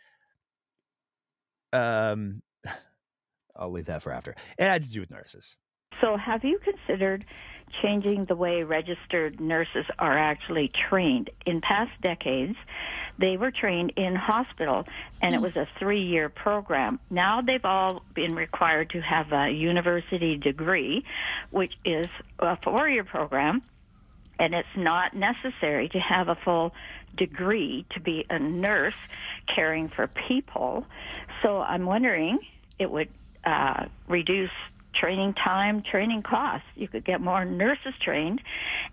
I'll leave that for after. It had to do with nurses. So have you considered changing the way registered nurses are actually trained? In past decades, they were trained in hospital, and it was a 3-year program. Now they've all been required to have a university degree, which is a 4-year program, and it's not necessary to have a full degree to be a nurse caring for people. So I'm wondering, it would reduce training time, training costs. You could get more nurses trained.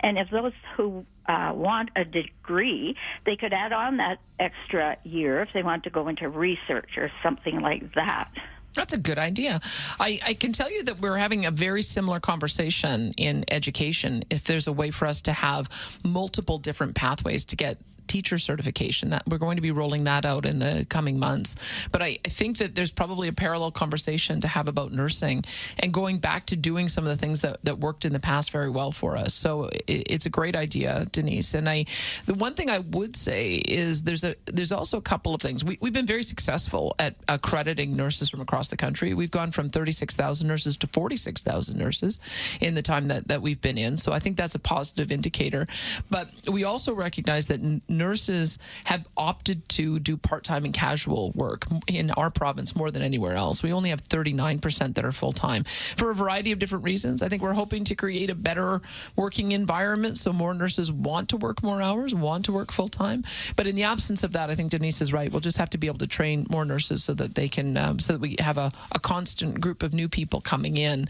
And if those who want a degree, they could add on that extra year if they want to go into research or something like that. That's a good idea. I can tell you that we're having a very similar conversation in education. If there's a way for us to have multiple different pathways to get teacher certification, that we're going to be rolling that out in the coming months. But I think that there's probably a parallel conversation to have about nursing and going back to doing some of the things that worked in the past very well for us. So it's a great idea, Denise. And the one thing I would say is there's also a couple of things. We've been very successful at accrediting nurses from across the country. We've gone from 36,000 nurses to 46,000 nurses in the time that we've been in. So I think that's a positive indicator. But we also recognize that nurses have opted to do part-time and casual work in our province more than anywhere else. We only have 39% that are full-time for a variety of different reasons. I think we're hoping to create a better working environment so more nurses want to work more hours, want to work full-time. But in the absence of that, I think Denise is right. We'll just have to be able to train more nurses so that they can, so that we have a constant group of new people coming in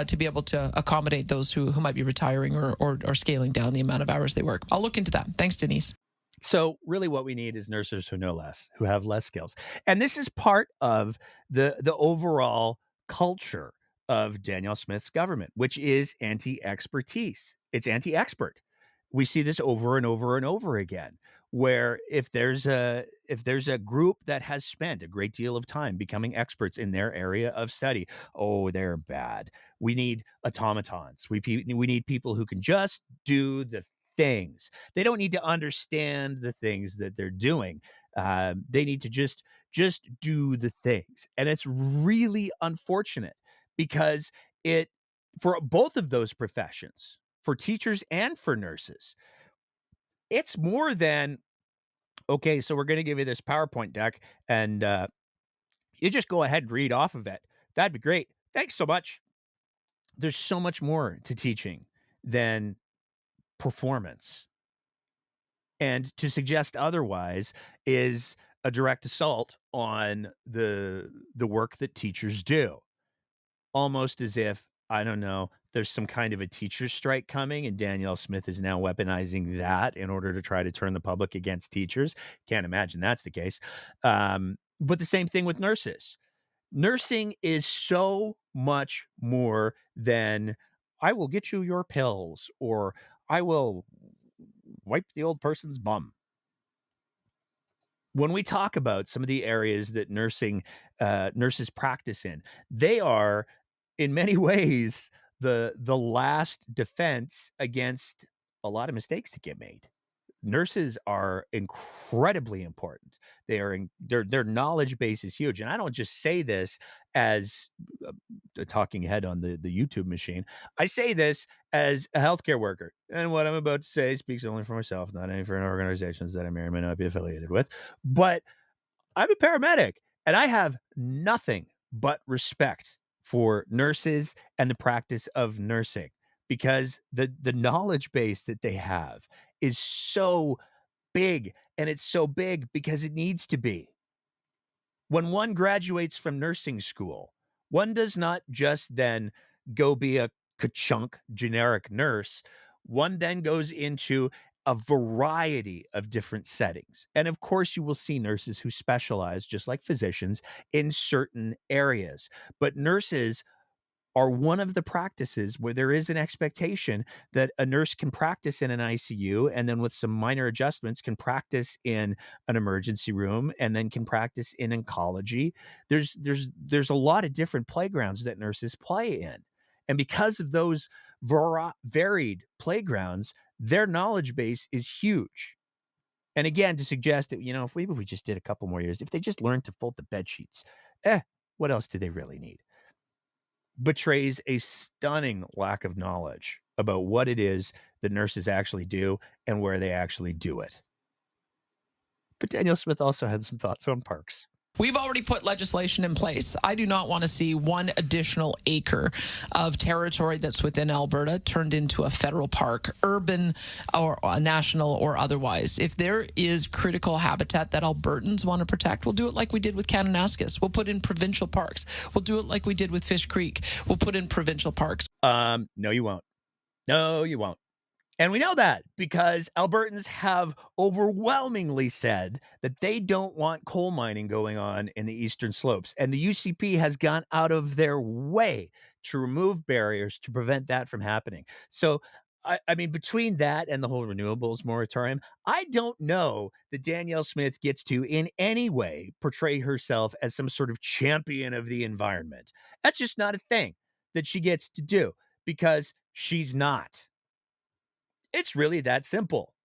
to be able to accommodate those who might be retiring or scaling down the amount of hours they work. I'll look into that. Thanks, Denise. So really what we need is nurses who know less, who have less skills. And this is part of the overall culture of Danielle Smith's government, which is anti-expertise. It's anti-expert. We see this over and over and over again, where if there's a group that has spent a great deal of time becoming experts in their area of study, oh, they're bad. We need automatons. We need people who can just do the things. They don't need to understand the things that they're doing. They need to just do the things, and it's really unfortunate because it for both of those professions, for teachers and for nurses, it's more than okay. So we're going to give you this PowerPoint deck, and you just go ahead and read off of it. That'd be great. Thanks so much. There's so much more to teaching than performance. And to suggest otherwise is a direct assault on the work that teachers do. Almost as if, I don't know, there's some kind of a teacher strike coming and Danielle Smith is now weaponizing that in order to try to turn the public against teachers. Can't imagine that's the case. But the same thing with nurses. Nursing is so much more than I will get you your pills or I will wipe the old person's bum. When we talk about some of the areas that nurses practice in, they are in many ways the last defense against a lot of mistakes that get made. Nurses are incredibly important. Their knowledge base is huge, and I don't just say this as a talking head on the YouTube machine. I say this as a healthcare worker, and what I'm about to say speaks only for myself, not any for organizations that I may or may not be affiliated with. But I'm a paramedic, and I have nothing but respect for nurses and the practice of nursing because the knowledge base that they have is so big, and it's so big because it needs to be. When one graduates from nursing school, one does not just then go be a ka-chunk generic nurse. One then goes into a variety of different settings. And of course, you will see nurses who specialize, just like physicians, in certain areas. But nurses are one of the practices where there is an expectation that a nurse can practice in an ICU and then with some minor adjustments can practice in an emergency room and then can practice in oncology. There's a lot of different playgrounds that nurses play in. And because of those varied playgrounds, their knowledge base is huge. And again, to suggest that, if we just did a couple more years, if they just learned to fold the bed sheets, what else do they really need? Betrays a stunning lack of knowledge about what it is that nurses actually do and where they actually do it. But Danielle Smith also had some thoughts on parks. We've already put legislation in place. I do not want to see one additional acre of territory that's within Alberta turned into a federal park, urban or national or otherwise. If there is critical habitat that Albertans want to protect, we'll do it like we did with Kananaskis. We'll put in provincial parks. We'll do it like we did with Fish Creek. We'll put in provincial parks. No, you won't. No, you won't. And we know that because Albertans have overwhelmingly said that they don't want coal mining going on in the eastern slopes. And the UCP has gone out of their way to remove barriers to prevent that from happening. So, I mean, between that and the whole renewables moratorium, I don't know that Danielle Smith gets to in any way portray herself as some sort of champion of the environment. That's just not a thing that she gets to do because she's not. It's really that simple.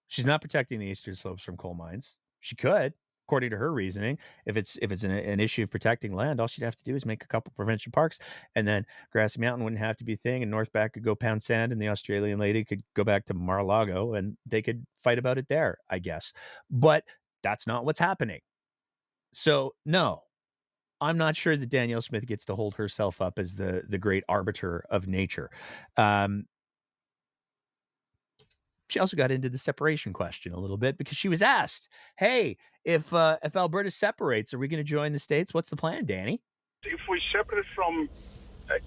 She's not protecting the eastern slopes from coal mines. She could, according to her reasoning, if it's an issue of protecting land, all she'd have to do is make a couple provincial parks, and then Grassy Mountain wouldn't have to be a thing, and Northback could go pound sand, and the Australian lady could go back to Mar-a-Lago, and they could fight about it there, I guess. But that's not what's happening. So, no, I'm not sure that Danielle Smith gets to hold herself up as the great arbiter of nature. Um, she also got into the separation question a little bit because she was asked, "Hey, if Alberta separates, are we going to join the states? What's the plan, Danny?" If we separate from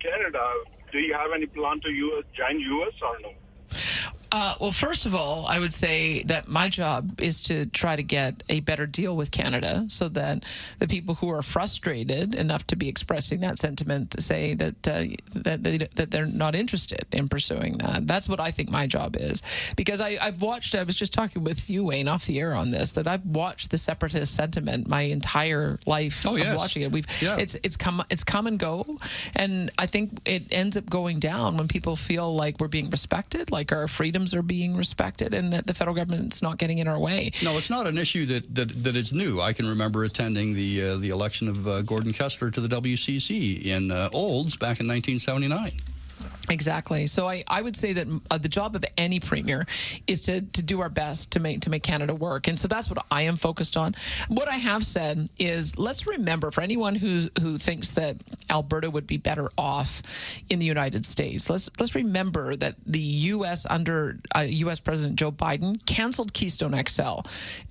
Canada, do you have any plan to join US or no? Well, first of all, I would say that my job is to try to get a better deal with Canada so that the people who are frustrated enough to be expressing that sentiment say that they're not interested in pursuing that. That's what I think my job is. Because I've watched, I was just talking with you, Wayne, off the air on this, that I've watched the separatist sentiment my entire life of watching it. It's come and go. And I think it ends up going down when people feel like we're being respected, like our freedoms are being respected, and that the federal government's not getting in our way. No, it's not an issue that is new. I can remember attending the election of Gordon Kessler to the WCC in Olds back in 1979. Exactly. So I would say that the job of any premier is to do our best to make Canada work. And so that's what I am focused on. What I have said is, let's remember, for anyone who thinks that Alberta would be better off in the United States, let's remember that the U.S. under U.S. President Joe Biden canceled Keystone XL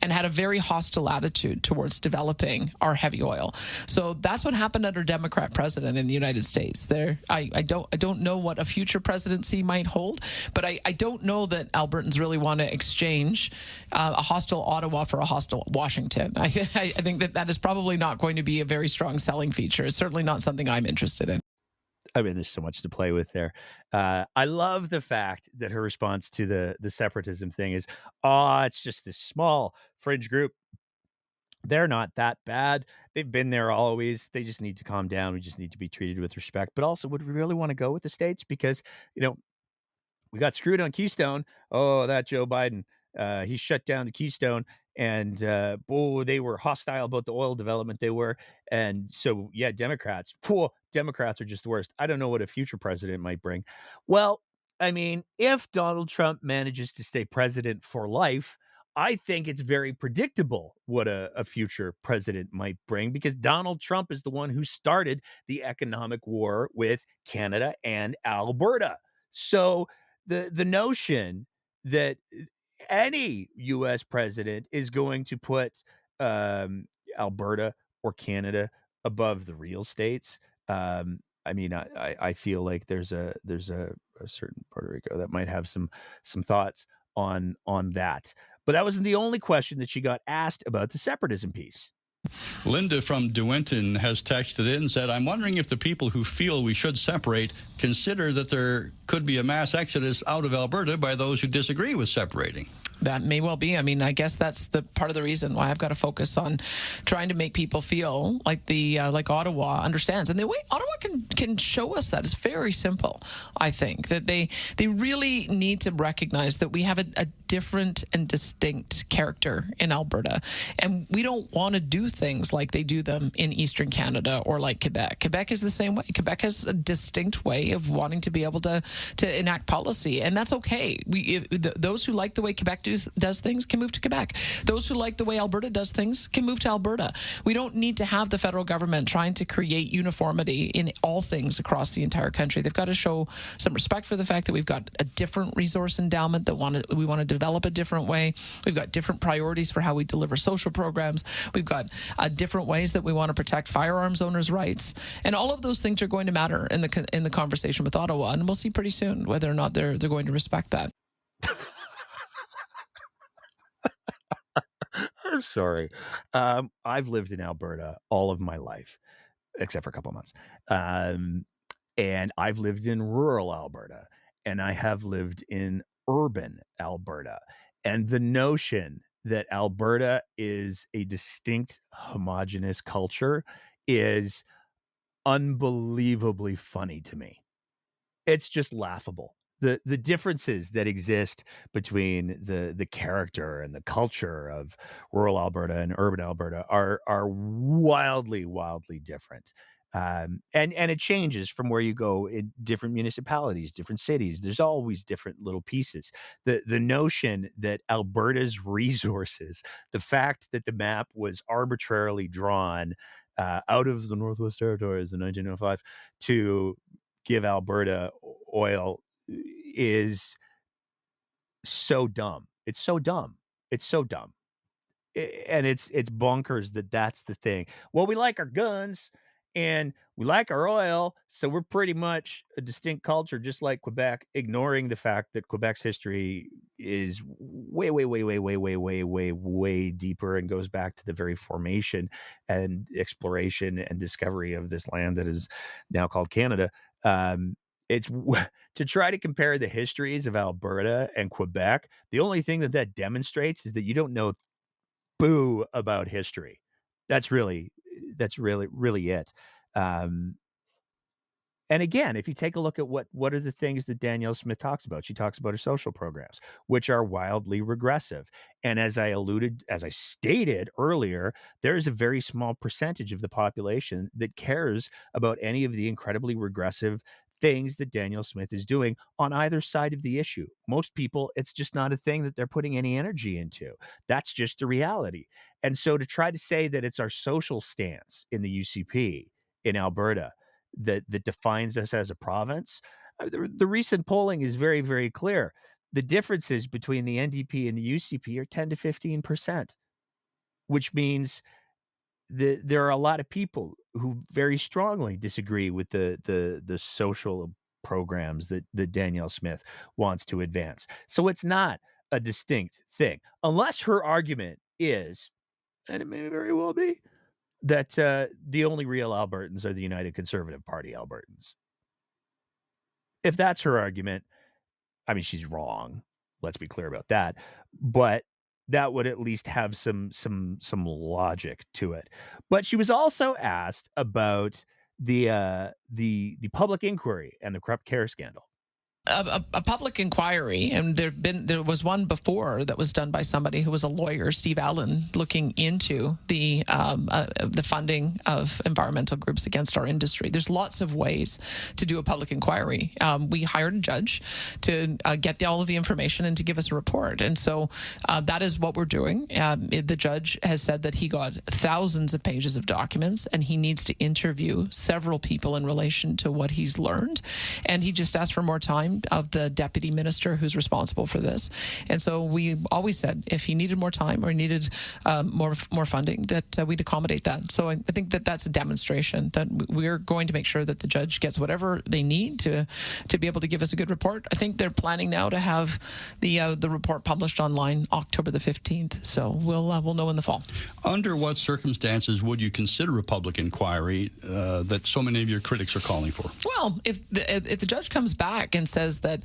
and had a very hostile attitude towards developing our heavy oil. So that's what happened under Democrat president in the United States. I don't know what a future presidency might hold, but I don't know that Albertans really want to exchange a hostile Ottawa for a hostile Washington. I think that is probably not going to be a very strong selling feature. It's certainly not something I'm interested in. I mean, there's so much to play with there. I love the fact that her response to the separatism thing is, "Oh, it's just a small fringe group. They're not that bad. They've been there always. They just need to calm down. We just need to be treated with respect." But also, would we really want to go with the states? Because, you know, we got screwed on Keystone. Oh, that Joe Biden. He shut down the Keystone, and they were hostile about the oil development. They were, and so yeah, Democrats are just the worst. I don't know what a future president might bring. Well, I mean, if Donald Trump manages to stay president for life, I think it's very predictable what a future president might bring, because Donald Trump is the one who started the economic war with Canada and Alberta. So the notion that any U.S. president is going to put Alberta or Canada above the real states. I mean, I feel like there's a certain Puerto Rico that might have some thoughts on that. But that wasn't the only question that she got asked about the separatism piece. Linda from DeWinton has texted in and said, "I'm wondering if the people who feel we should separate consider that there could be a mass exodus out of Alberta by those who disagree with separating." That may well be. I mean, I guess that's the part of the reason why I've got to focus on trying to make people feel like like Ottawa understands. And the way Ottawa can show us that is very simple. I think that they really need to recognize that we have a different and distinct character in Alberta, and we don't want to do things like they do them in Eastern Canada or like Quebec. Quebec is the same way. Quebec has a distinct way of wanting to be able to enact policy, and that's okay. Those who like the way Quebec does things can move to Quebec. Those who like the way Alberta does things can move to Alberta. We don't need to have the federal government trying to create uniformity in all things across the entire country. They've got to show some respect for the fact that we've got a different resource endowment, that we want to develop a different way. We've got different priorities for how we deliver social programs. We've got different ways that we want to protect firearms owners' rights. And all of those things are going to matter in the conversation with Ottawa. And we'll see pretty soon whether or not they're going to respect that. I'm sorry. I've lived in Alberta all of my life, except for a couple of months. And I've lived in rural Alberta, and I have lived in urban Alberta. And the notion that Alberta is a distinct, homogenous culture is unbelievably funny to me. It's just laughable the differences that exist between the character and the culture of rural Alberta and urban Alberta are wildly different. And it changes from where you go in different municipalities, different cities. There's always different little pieces. The notion that Alberta's resources, the fact that the map was arbitrarily drawn out of the Northwest Territories in 1905 to give Alberta oil is so dumb. It's so dumb. It's so dumb. And it's bonkers that that's the thing. Well, we like our guns and we like our oil, so we're pretty much a distinct culture, just like Quebec, ignoring the fact that Quebec's history is way deeper and goes back to the very formation and exploration and discovery of this land that is now called Canada. It's to try to compare the histories of Alberta and Quebec. The only thing that demonstrates is that you don't know boo about history. That's really it. Um, and again, if you take a look at what are the things that Danielle Smith talks about, she talks about her social programs, which are wildly regressive. And as I stated earlier, there is a very small percentage of the population that cares about any of the incredibly regressive things that Danielle Smith is doing on either side of the issue. Most people, it's just not a thing that they're putting any energy into. That's just the reality. And so to try to say that it's our social stance in the UCP in Alberta that defines us as a province. The recent polling is very clear. The differences between the NDP and the UCP are 10 to 15%, which means that there are a lot of people who very strongly disagree with the social programs that Danielle Smith wants to advance. So it's not a distinct thing, unless her argument is, and it may very well be, that the only real Albertans are the United Conservative Party Albertans. If that's her argument, I mean, she's wrong. Let's be clear about that. But that would at least have some logic to it. But she was also asked about the public inquiry and the corrupt care scandal. A public inquiry, and there was one before that was done by somebody who was a lawyer, Steve Allen, looking into the funding of environmental groups against our industry. There's lots of ways to do a public inquiry. We hired a judge to get all of the information and to give us a report, and so that is what we're doing. The judge has said that he got thousands of pages of documents, and he needs to interview several people in relation to what he's learned, and he just asked for more time of the deputy minister who's responsible for this. And so we always said if he needed more time or needed more funding, that we'd accommodate that. So I think that that's a demonstration that we're going to make sure that the judge gets whatever they need to be able to give us a good report. I think they're planning now to have the report published online October the 15th. So we'll know in the fall. Under what circumstances would you consider a public inquiry that so many of your critics are calling for? Well, if the judge comes back and says that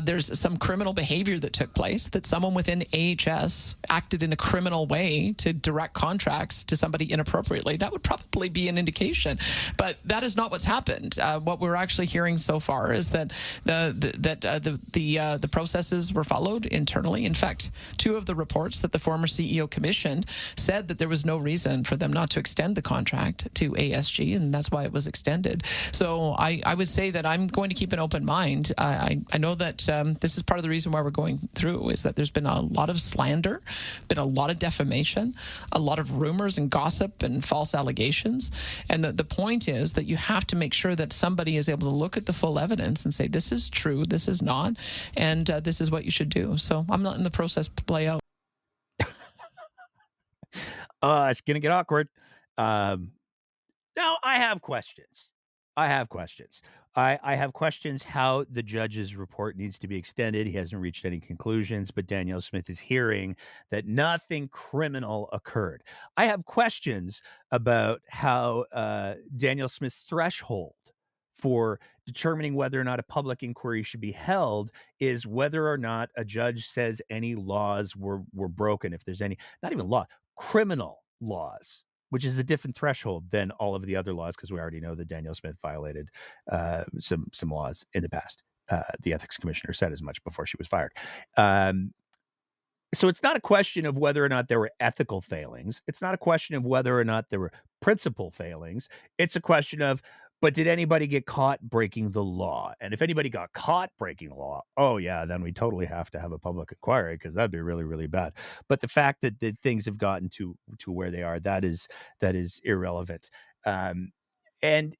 there's some criminal behavior that took place, that someone within AHS acted in a criminal way to direct contracts to somebody inappropriately, that would probably be an indication. But that is not what's happened. What we're actually hearing so far is that the processes were followed internally. In fact, two of the reports that the former CEO commissioned said that there was no reason for them not to extend the contract to ASG, and that's why it was extended. So I would say that I'm going to keep an open mind. I know that this is part of the reason why we're going through, is that there's been a lot of slander, been a lot of defamation, a lot of rumors and gossip and false allegations. And the point is that you have to make sure that somebody is able to look at the full evidence and say, this is true, this is not, and this is what you should do. So I'm not in the process play out. It's going to get awkward. Now I have questions. I have questions how the judge's report needs to be extended. He hasn't reached any conclusions, but Danielle Smith is hearing that nothing criminal occurred. I have questions about how Danielle Smith's threshold for determining whether or not a public inquiry should be held is whether or not a judge says any laws were broken. If there's any, not even law, criminal laws, which is a different threshold than all of the other laws, because we already know that Danielle Smith violated some laws in the past. The ethics commissioner said as much before she was fired. So it's not a question of whether or not there were ethical failings. It's not a question of whether or not there were principal failings. It's a question of, but did anybody get caught breaking the law? And if anybody got caught breaking the law, oh yeah, then we totally have to have a public inquiry because that'd be really, really bad. But the fact that things have gotten to where they are, that is irrelevant. And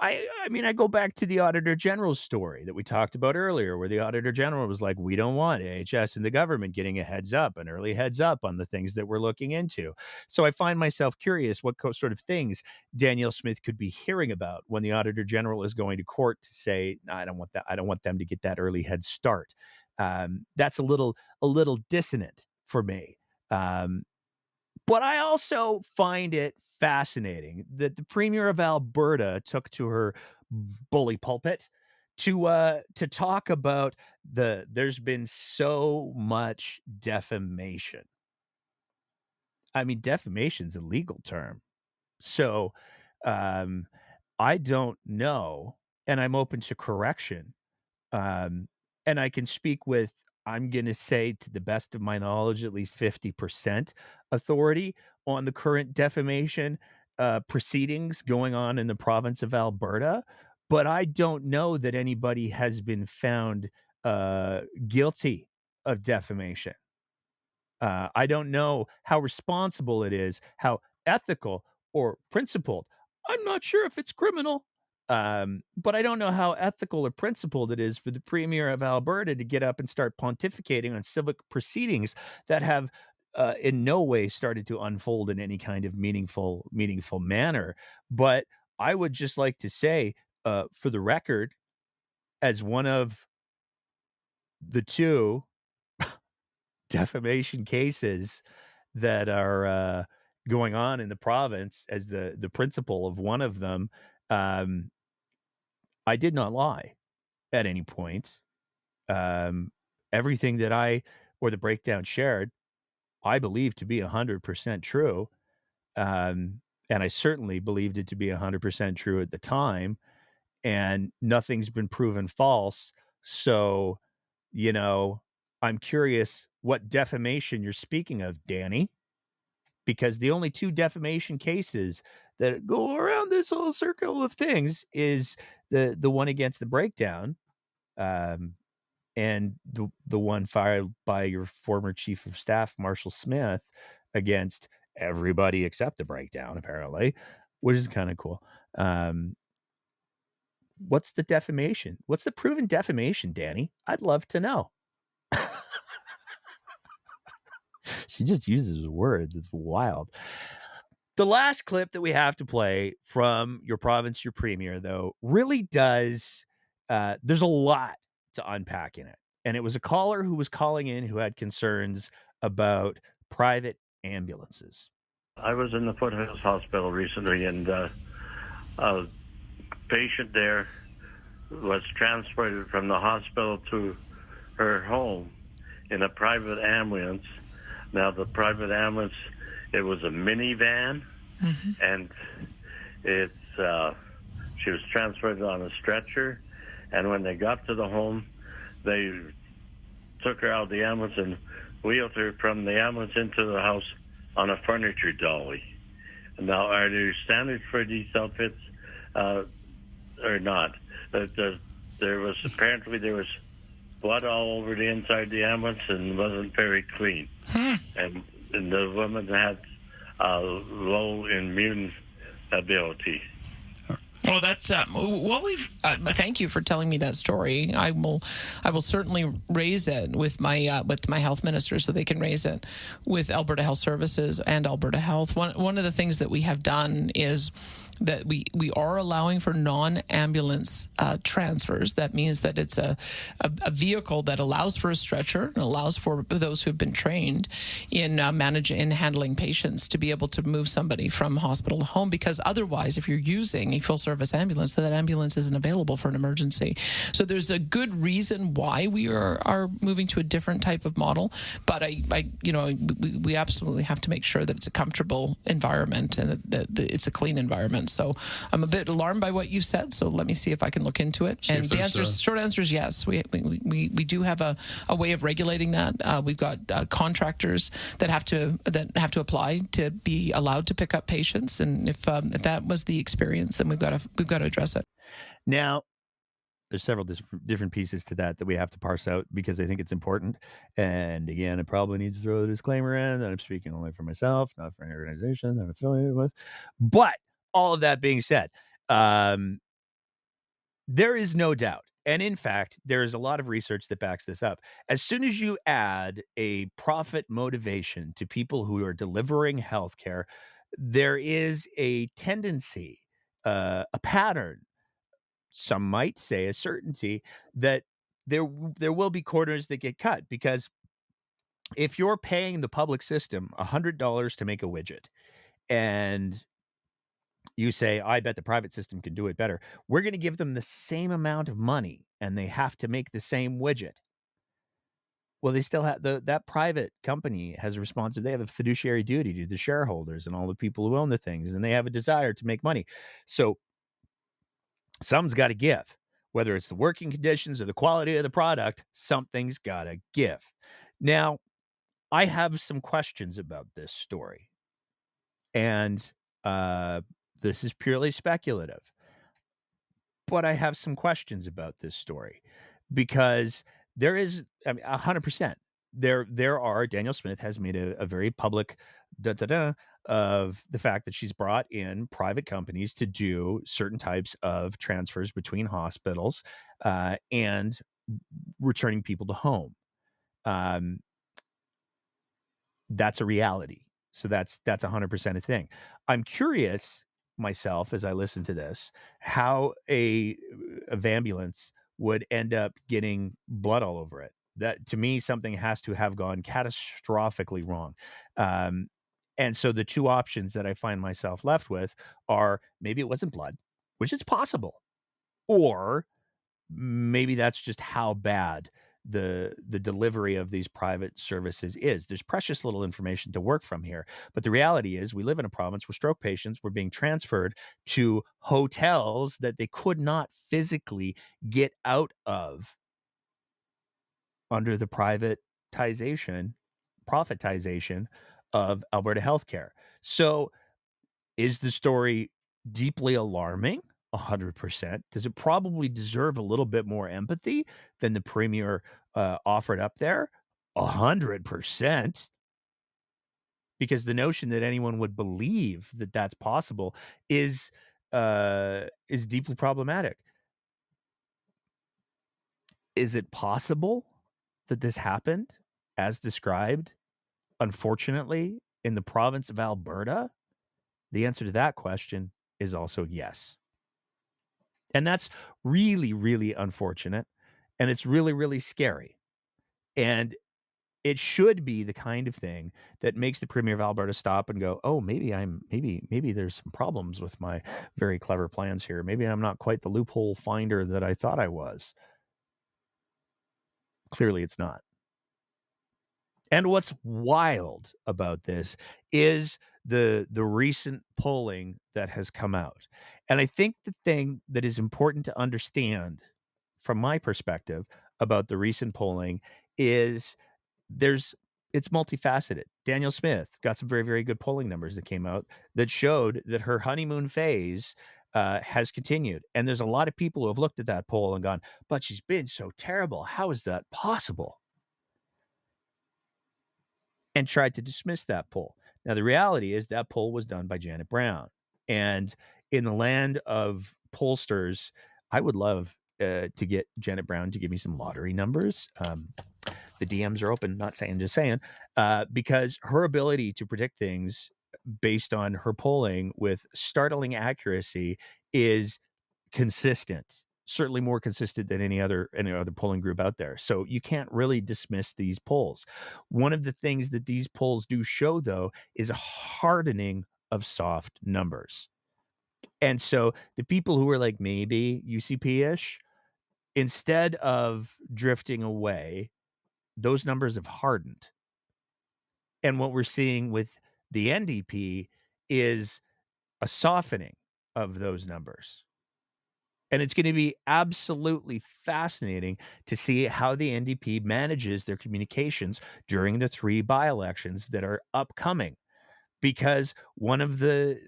I mean, I go back to the Auditor General's story that we talked about earlier, where the Auditor General was like, we don't want AHS and the government getting a heads up, an early heads up on the things that we're looking into. So I find myself curious what sort of things Danielle Smith could be hearing about when the Auditor General is going to court to say, no, I don't want that. I don't want them to get that early head start. That's a little dissonant for me. But I also find it fascinating that the Premier of Alberta took to her bully pulpit to talk about there's been so much defamation. I mean, defamation's a legal term. So, I don't know, and I'm open to correction. Um, and I can speak with, I'm going to say, to the best of my knowledge, at least 50% authority on the current defamation proceedings going on in the province of Alberta. But I don't know that anybody has been found guilty of defamation. I don't know how responsible it is, how ethical or principled. I'm not sure if it's criminal. But I don't know how ethical or principled it is for the Premier of Alberta to get up and start pontificating on civic proceedings that have in no way started to unfold in any kind of meaningful manner. But I would just like to say, for the record, as one of the two defamation cases that are going on in the province, as the principal of one of them, I did not lie at any point. Everything that the breakdown shared, I believe to be 100% true. And I certainly believed it to be 100% true at the time. And nothing's been proven false. So, I'm curious what defamation you're speaking of, Danny, because the only two defamation cases that go around this whole circle of things is the one against the breakdown, and the one filed by your former chief of staff, Marshall Smith, against everybody except the breakdown, apparently, which is kind of cool. What's the defamation? What's the proven defamation, Danny? I'd love to know. She just uses words. It's wild. The last clip that we have to play from your province, your premier, though, really does. There's a lot to unpack in it. And it was a caller who was calling in who had concerns about private ambulances. I was in the Foothills Hospital recently, and a patient there was transported from the hospital to her home in a private ambulance. Now, the private ambulance, it was a minivan, and she was transported on a stretcher. And when they got to the home, they took her out of the ambulance and wheeled her from the ambulance into the house on a furniture dolly. Now, are there standards for these outfits or not? There was blood all over the inside of the ambulance and wasn't very clean. And the woman had low immune ability. Well, that's we've. Thank you for telling me that story. I will certainly raise it with my health minister so they can raise it with Alberta Health Services and Alberta Health. One of the things that we have done is that we are allowing for non-ambulance transfers. That means that it's a vehicle that allows for a stretcher and allows for those who have been trained in handling patients to be able to move somebody from hospital to home, because otherwise, if you're using a full-service ambulance, that ambulance isn't available for an emergency. So there's a good reason why we are moving to a different type of model, but we absolutely have to make sure that it's a comfortable environment and that it's a clean environment. experience. So I'm a bit alarmed by what you said. So let me see if I can look into it. And the short answer is yes. We do have a way of regulating that. We've got contractors that have to apply to be allowed to pick up patients. And if that was the experience, then we've got to address it. Now, there's several different pieces to that we have to parse out because I think it's important. And again, I probably need to throw a disclaimer in that I'm speaking only for myself, not for any organization I'm affiliated with. But all of that being said, there is no doubt. And in fact, there is a lot of research that backs this up. As soon as you add a profit motivation to people who are delivering healthcare, there is a tendency, a pattern, some might say a certainty, that there will be corners that get cut. Because if you're paying the public system $100 to make a widget and you say, I bet the private system can do it better, we're going to give them the same amount of money and they have to make the same widget. Well, they still have that private company has a responsibility. They have a fiduciary duty to the shareholders and all the people who own the things, and they have a desire to make money. So something's got to give, whether it's the working conditions or the quality of the product, something's got to give. Now, I have some questions about this story, and this is purely speculative, but I have some questions about this story because there is, I mean, 100%. There are, Daniel Smith has made a very public of the fact that she's brought in private companies to do certain types of transfers between hospitals and returning people to home. That's a reality. So that's 100% a thing. I'm curious myself as I listen to this, how a ambulance would end up getting blood all over it. That to me, something has to have gone catastrophically wrong. Um, and so the two options that I find myself left with are maybe it wasn't blood, which is possible, or maybe that's just how bad the delivery of these private services is. There's precious little information to work from here, but the reality is we live in a province where stroke patients were being transferred to hotels that they could not physically get out of under the profitization of Alberta healthcare. So is the story deeply alarming? 100%. Does it probably deserve a little bit more empathy than the premier offered up there? 100%. Because the notion that anyone would believe that that's possible is deeply problematic. Is it possible that this happened as described, unfortunately, in the province of Alberta? The answer to that question is also yes. And that's really, really unfortunate. And it's really, really scary. And it should be the kind of thing that makes the Premier of Alberta stop and go, oh, maybe there's some problems with my very clever plans here. Maybe I'm not quite the loophole finder that I thought I was. Clearly it's not. And what's wild about this is the recent polling that has come out. And I think the thing that is important to understand from my perspective about the recent polling is it's multifaceted. Daniel Smith got some very, very good polling numbers that came out that showed that her honeymoon phase has continued. And there's a lot of people who have looked at that poll and gone, but she's been so terrible. How is that possible? And tried to dismiss that poll. Now, the reality is that poll was done by Janet Brown. And in the land of pollsters, I would love to get Janet Brown to give me some lottery numbers. The DMs are open, not saying, just saying, because her ability to predict things based on her polling with startling accuracy is consistent, certainly more consistent than any other polling group out there. So you can't really dismiss these polls. One of the things that these polls do show, though, is a hardening of soft numbers. And so the people who are like maybe UCP-ish, instead of drifting away, those numbers have hardened. And what we're seeing with the NDP is a softening of those numbers. And it's going to be absolutely fascinating to see how the NDP manages their communications during the 3 by-elections that are upcoming. Because one of the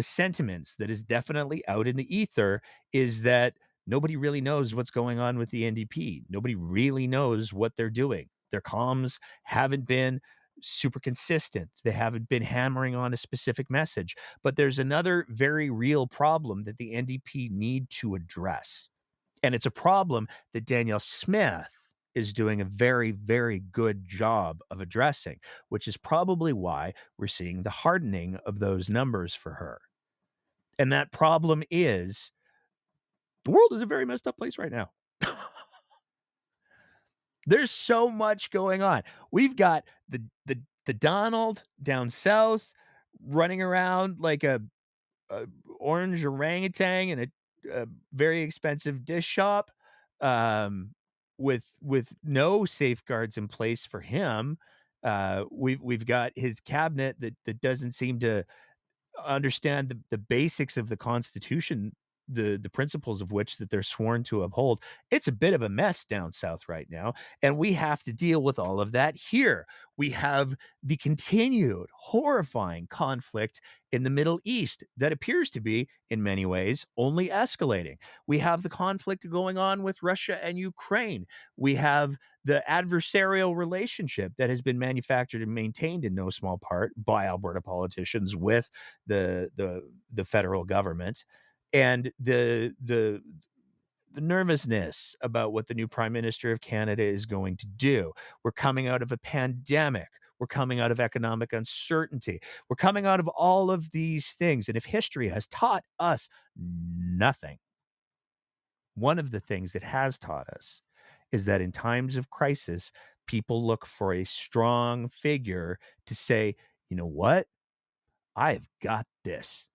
sentiments that is definitely out in the ether is that nobody really knows what's going on with the NDP. Nobody really knows what they're doing. Their comms haven't been super consistent. They haven't been hammering on a specific message. But there's another very real problem that the NDP need to address. And it's a problem that Danielle Smith is doing a very, very good job of addressing, which is probably why we're seeing the hardening of those numbers for her. And that problem is the world is a very messed up place right now. There's so much going on. We've got the Donald down south running around like a orange orangutan in a very expensive dish shop, with no safeguards in place for him. We've got his cabinet that doesn't seem to understand the basics of the Constitution, the principles of which that they're sworn to uphold. It's a bit of a mess down south right now, and we have to deal with all of that here. We have the continued horrifying conflict in the Middle East that appears to be, in many ways, only escalating. We have the conflict going on with Russia and Ukraine. We have the adversarial relationship that has been manufactured and maintained in no small part by Alberta politicians with the federal government, and the nervousness about what the new prime minister of Canada is going to do. We're coming out of a pandemic. We're coming out of economic uncertainty. We're coming out of all of these things. And if history has taught us nothing, one of the things it has taught us is that in times of crisis, people look for a strong figure to say, you know what? I've got this.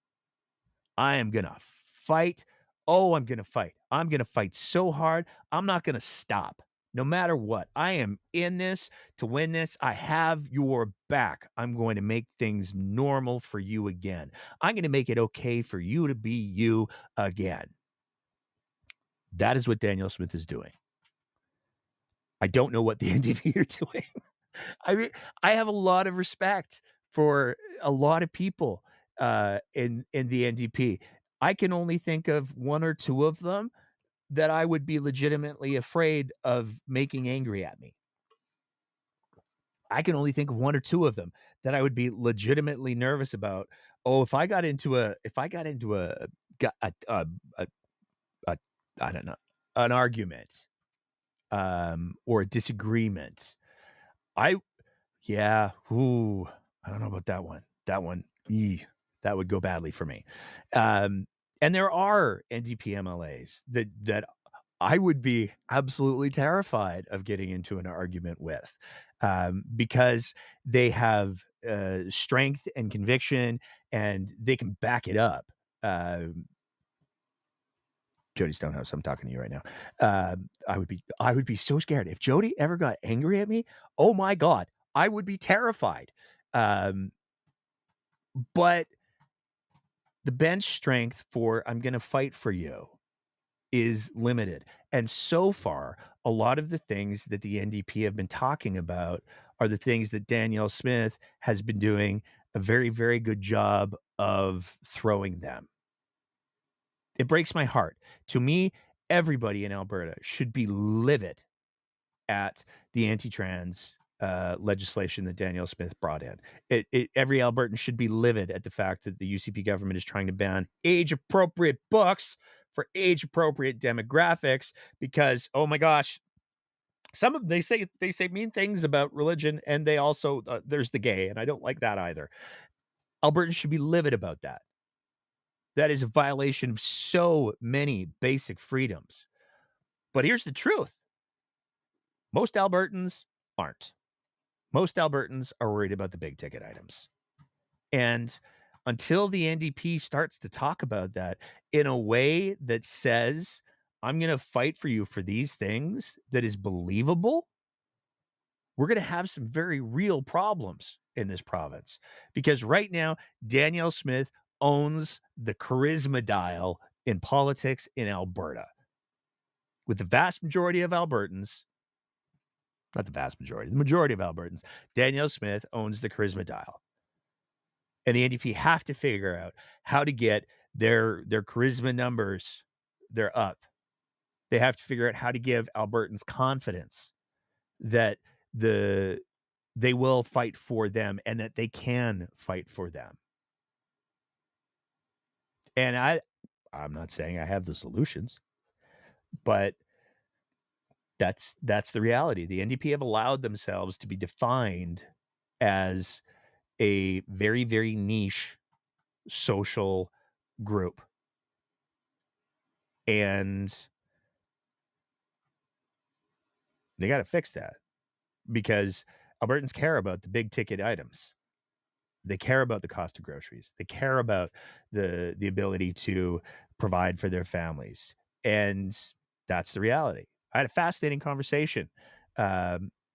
I am going to fight. Oh, I'm going to fight. I'm going to fight so hard. I'm not going to stop. No matter what, I am in this to win this. I have your back. I'm going to make things normal for you again. I'm going to make it okay for you to be you again. That is what Danielle Smith is doing. I don't know what the NDP are doing. I mean, I have a lot of respect for a lot of people in the NDP. I can only think of 1 or 2 of them that I would be legitimately afraid of making angry at me. I can only think of 1 or 2 of them that I would be legitimately nervous about. Oh, if I got into a ga a I don't know, an argument, or a disagreement, I yeah, ooh, I don't know about that one. That one, that would go badly for me. And there are NDP MLAs that I would be absolutely terrified of getting into an argument with, because they have strength and conviction, and they can back it up. Jody Stonehouse, I'm talking to you right now. I would be so scared if Jody ever got angry at me. Oh my God, I would be terrified. But the bench strength for I'm going to fight for you is limited. And so far, a lot of the things that the NDP have been talking about are the things that Danielle Smith has been doing a very, very good job of throwing them. It breaks my heart. To me, everybody in Alberta should be livid at the anti-trans legislation that Danielle Smith brought in. Every Albertan should be livid at the fact that the UCP government is trying to ban age-appropriate books for age-appropriate demographics because, oh my gosh, some of them, they say mean things about religion, and they also there's the gay, and I don't like that either. Albertans should be livid about that. That is a violation of so many basic freedoms. But here's the truth. Most Albertans aren't. Most Albertans are worried about the big ticket items. And until the NDP starts to talk about that in a way that says, I'm going to fight for you for these things, that is believable, we're going to have some very real problems in this province. Because right now, Danielle Smith owns the charisma dial in politics in Alberta. With the vast majority of Albertans, not the vast majority, the majority of Albertans, Danielle Smith owns the charisma dial. And the NDP have to figure out how to get their charisma numbers, they're up. They have to figure out how to give Albertans confidence that they will fight for them and that they can fight for them. And I'm not saying I have the solutions, but that's the reality. The NDP have allowed themselves to be defined as a very, very niche social group. And they got to fix that because Albertans care about the big ticket items. They care about the cost of groceries. They care about the ability to provide for their families. And that's the reality. I had a fascinating conversation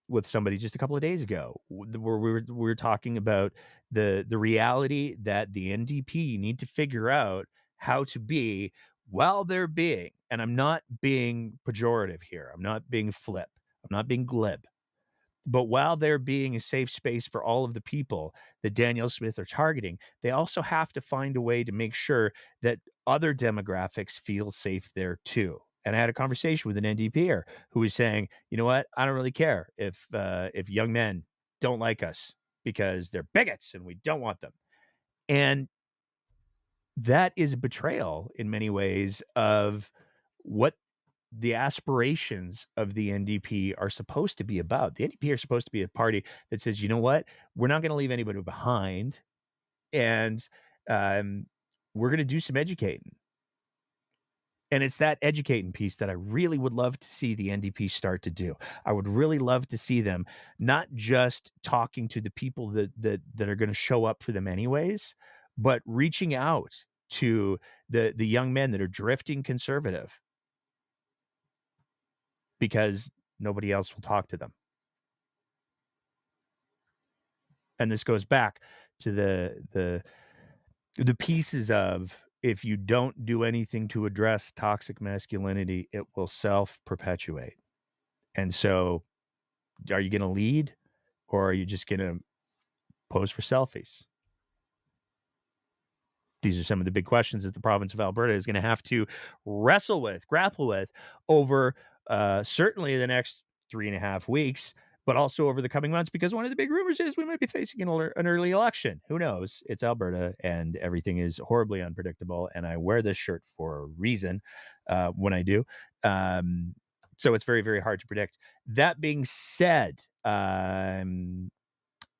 with somebody just a couple of days ago where we were talking about the reality that the NDP need to figure out how to be while they're being, and I'm not being pejorative here. I'm not being flip. I'm not being glib. But while they're being a safe space for all of the people that Danielle Smith are targeting, they also have to find a way to make sure that other demographics feel safe there too. And I had a conversation with an NDPer who was saying, you know what? I don't really care if young men don't like us because they're bigots and we don't want them. And that is a betrayal in many ways of what the aspirations of the NDP are supposed to be about. The NDP are supposed to be a party that says, you know what, we're not going to leave anybody behind, and we're going to do some educating. And it's that educating piece that I really would love to see the NDP start to do. I would really love to see them not just talking to the people that are going to show up for them anyways, but reaching out to the young men that are drifting conservative because nobody else will talk to them. And this goes back to the pieces of, if you don't do anything to address toxic masculinity, it will self-perpetuate. And so are you going to lead, or are you just going to pose for selfies? These are some of the big questions that the province of Alberta is going to have to grapple with over certainly the next 3.5 weeks, but also over the coming months, because one of the big rumors is we might be facing an early election. Who knows? It's Alberta, and everything is horribly unpredictable, and I wear this shirt for a reason when I do. So it's very, very hard to predict. That being said, and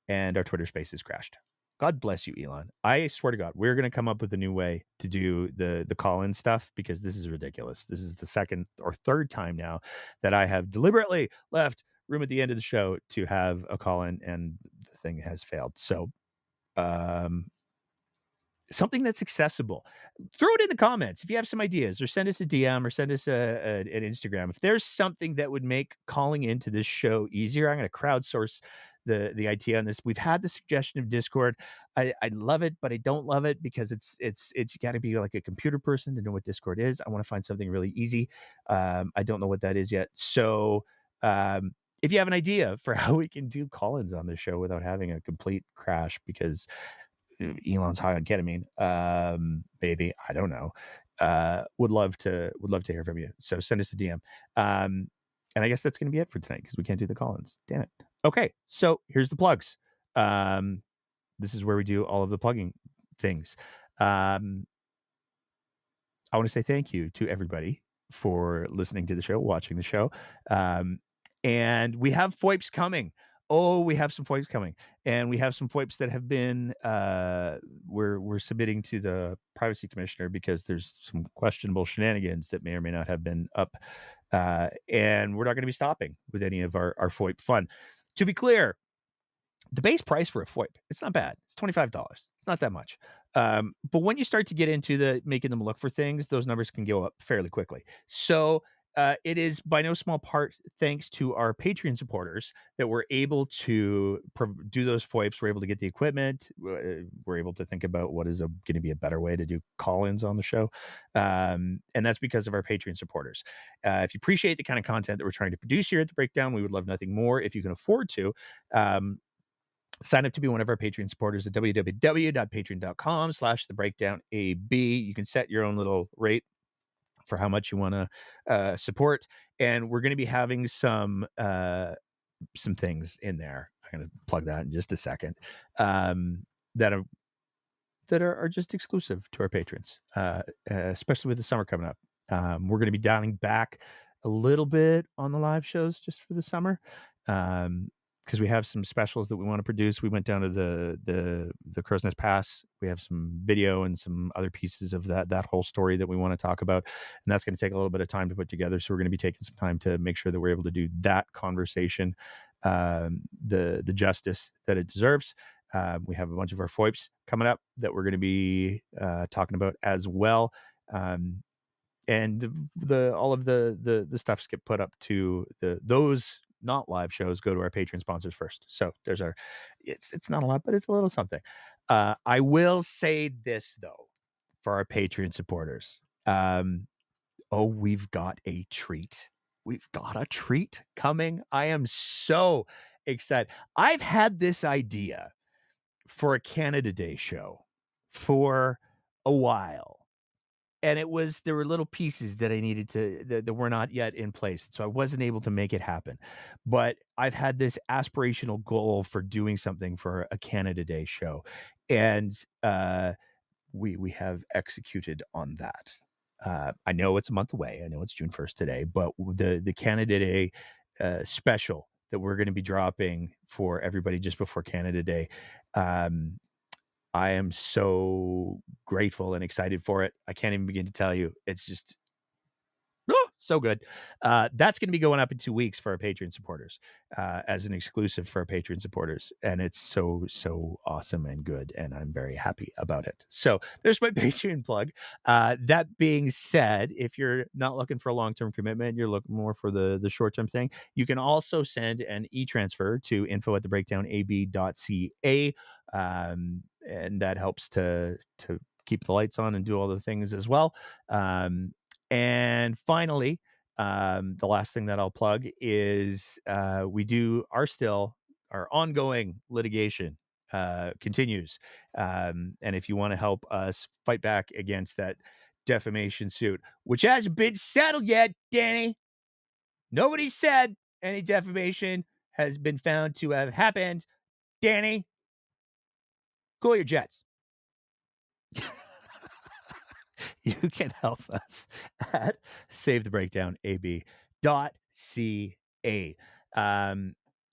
our Twitter space has crashed. God bless you, Elon. I swear to God, we're going to come up with a new way to do the call-in stuff, because this is ridiculous. This is the second or third time now that I have deliberately left room at the end of the show to have a call-in, and the thing has failed. So, something that's accessible. Throw it in the comments if you have some ideas, or send us a DM, or send us an Instagram. If there's something that would make calling into this show easier, I'm going to crowdsource the idea on this. We've had the suggestion of Discord. I love it, but I don't love it because it's you got to be like a computer person to know what Discord is. I want to find something really easy. I don't know what that is yet. So if you have an idea for how we can do call-ins on this show without having a complete crash because Elon's high on ketamine, maybe, I don't know, would love to hear from you. So send us a DM. And I guess that's going to be it for tonight, because we can't do the call-ins. Damn it. Okay, so here's the plugs. This is where we do all of the plugging things. I want to say thank you to everybody for listening to the show, watching the show. And we have FOIPs coming. Oh, we have some FOIPs coming. And we have some FOIPs that have been, we're submitting to the Privacy Commissioner because there's some questionable shenanigans that may or may not have been up. And we're not going to be stopping with any of our FOIP fun. To be clear, the base price for a FOIP, it's not bad. It's $25. It's not that much. But when you start to get into making them look for things, those numbers can go up fairly quickly. So it is by no small part thanks to our Patreon supporters that we're able to do those FOIPs. We're able to get the equipment. We're able to think about what is going to be a better way to do call-ins on the show. And that's because of our Patreon supporters. If you appreciate the kind of content that we're trying to produce here at The Breakdown, we would love nothing more if you can afford to. Sign up to be one of our Patreon supporters at www.patreon.com/thebreakdownab. You can set your own little rate for how much you want to support, and we're going to be having some things in there. I'm going to plug that in just a second. That are just exclusive to our patrons, especially with the summer coming up. We're going to be dialing back a little bit on the live shows just for the summer. Because we have some specials that we want to produce. We went down to the Crow's Nest Pass. We have some video and some other pieces of that whole story that we want to talk about, and that's going to take a little bit of time to put together. So we're going to be taking some time to make sure that we're able to do that conversation the justice that it deserves. We have a bunch of our FOIPs coming up that we're going to be talking about as well. And all of the stuffs get put up to those not live shows go to our Patreon sponsors first. So there's it's not a lot, but it's a little something. I will say this though, for our Patreon supporters. We've got a treat. We've got a treat coming. I am so excited. I've had this idea for a Canada Day show for a while. And there were little pieces that I needed that were not yet in place. So I wasn't able to make it happen. But I've had this aspirational goal for doing something for a Canada Day show. And we have executed on that. I know it's a month away. I know it's June 1st today, but the Canada Day special that we're going to be dropping for everybody just before Canada Day, I am so grateful and excited for it. I can't even begin to tell you. It's just so good. That's going to be going up in 2 weeks for our Patreon supporters as an exclusive for our Patreon supporters. And it's so awesome and good. And I'm very happy about it. So there's my Patreon plug. That being said, if you're not looking for a long-term commitment, you're looking more for the short-term thing, you can also send an e-transfer to info@thebreakdownab.ca. And that helps to keep the lights on and do all the things as well. And finally, the last thing that I'll plug is our ongoing litigation continues. And if you want to help us fight back against that defamation suit, which hasn't been settled yet, Danny, nobody said any defamation has been found to have happened. Danny, cool your jets. You can help us at savethebreakdownab.ca.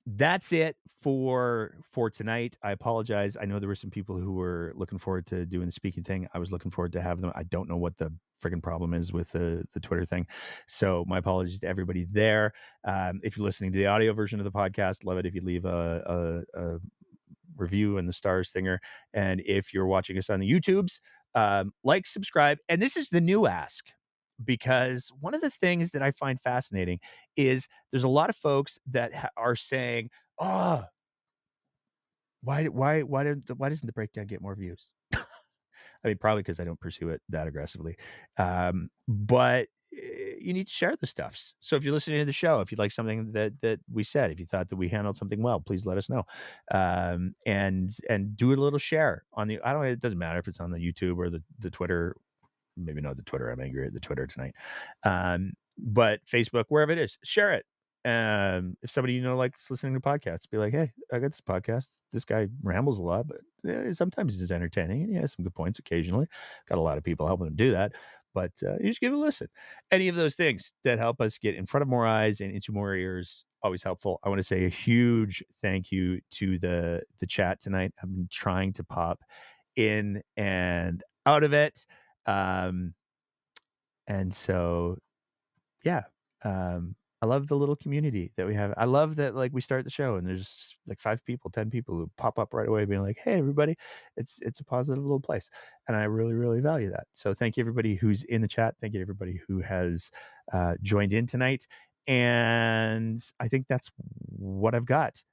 That's it for tonight. I apologize. I know there were some people who were looking forward to doing the speaking thing. I was looking forward to having them. I don't know what the friggin' problem is with the Twitter thing. So my apologies to everybody there. If you're listening to the audio version of the podcast, love it if you leave a review and the stars thinger. And if you're watching us on the YouTubes, like, subscribe. And this is the new ask, because one of the things that I find fascinating is there's a lot of folks that are saying, "Oh, why doesn't the breakdown get more views?" I mean, probably because I don't pursue it that aggressively. But you need to share the stuffs. So if you're listening to the show, if you'd like something that we said, if you thought that we handled something well, please let us know. And do a little share on it doesn't matter if it's on the YouTube or the Twitter. Maybe not the Twitter. I'm angry at the Twitter tonight. But Facebook, wherever it is, share it. If somebody likes listening to podcasts, be like, "Hey, I got this podcast. This guy rambles a lot, but sometimes he's entertaining and he has some good points occasionally." Got a lot of people helping him do that, but you just give it a listen. Any of those things that help us get in front of more eyes and into more ears, always helpful. I want to say a huge thank you to the chat tonight. I've been trying to pop in and out of it. And so, yeah. I love the little community that we have. I love that, like, we start the show and there's like 5 people, 10 people who pop up right away being like, "Hey, everybody." It's a positive little place, and I really, really value that. So thank you everybody who's in the chat. Thank you everybody who has, joined in tonight, and I think that's what I've got.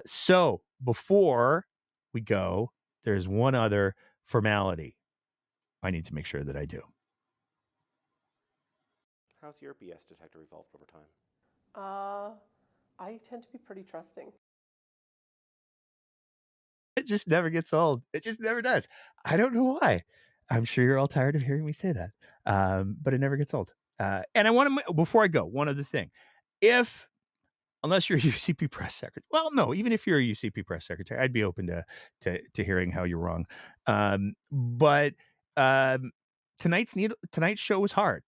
So before we go, there's one other formality I need to make sure that I do. How's your BS detector evolved over time? I tend to be pretty trusting. It just never gets old. It just never does. I don't know why. I'm sure you're all tired of hearing me say that, but it never gets old. And I want to, before I go, one other thing. If, unless you're a UCP press secretary, well, no, even if you're a UCP press secretary, I'd be open to hearing how you're wrong. But tonight's show was hard.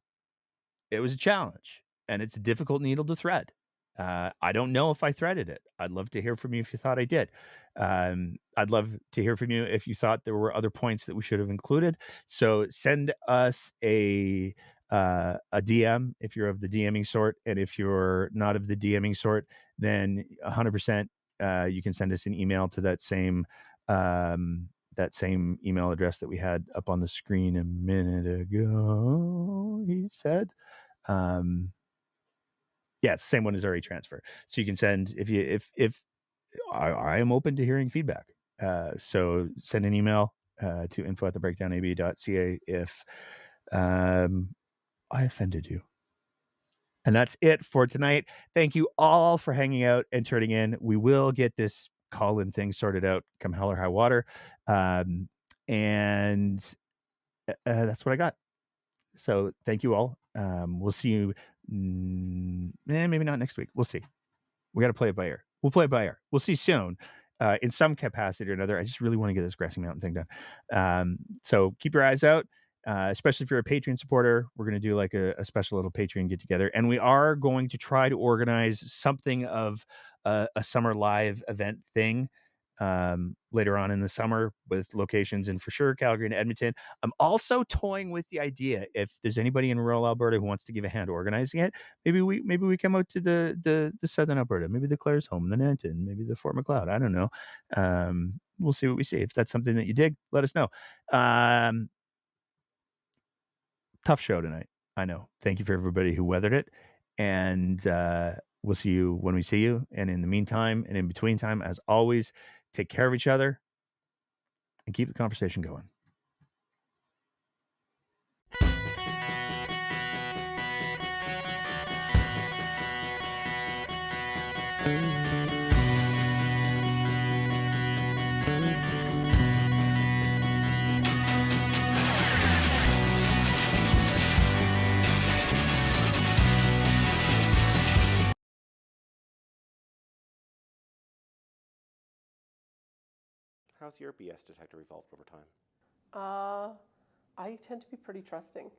It was a challenge, and it's a difficult needle to thread. I don't know if I threaded it. I'd love to hear from you if you thought I did. I'd love to hear from you if you thought there were other points that we should have included. So send us a DM if you're of the DMing sort, and if you're not of the DMing sort, then 100% you can send us an email to that same email address that we had up on the screen a minute ago. He said. Yeah, it's the same one as RE transfer. So you can send if I am open to hearing feedback. So send an email to info@thebreakdownab.ca if I offended you. And that's it for tonight. Thank you all for hanging out and turning in. We will get this call-in thing sorted out come hell or high water. And that's what I got. So thank you all. We'll see you. Maybe not next week. We'll see. We got to play it by ear. We'll play it by ear. We'll see soon, in some capacity or another. I just really want to get this Grassy Mountain thing done. So keep your eyes out, especially if you're a Patreon supporter. We're going to do like a special little Patreon get together, and we are going to try to organize something of a summer live event thing later on in the summer with locations in, for sure, Calgary and Edmonton. I'm also toying with the idea, if there's anybody in rural Alberta who wants to give a hand organizing it, maybe we come out to the southern Alberta, maybe the Clare's Home, the Nanton, maybe the Fort Macleod. I don't know. We'll see what we see. If that's something that you dig, let us know. Tough show tonight, I know. Thank you for everybody who weathered it, and we'll see you when we see you. And in the meantime, and in between time, as always, take care of each other and keep the conversation going. How's your BS detector evolved over time? I tend to be pretty trusting.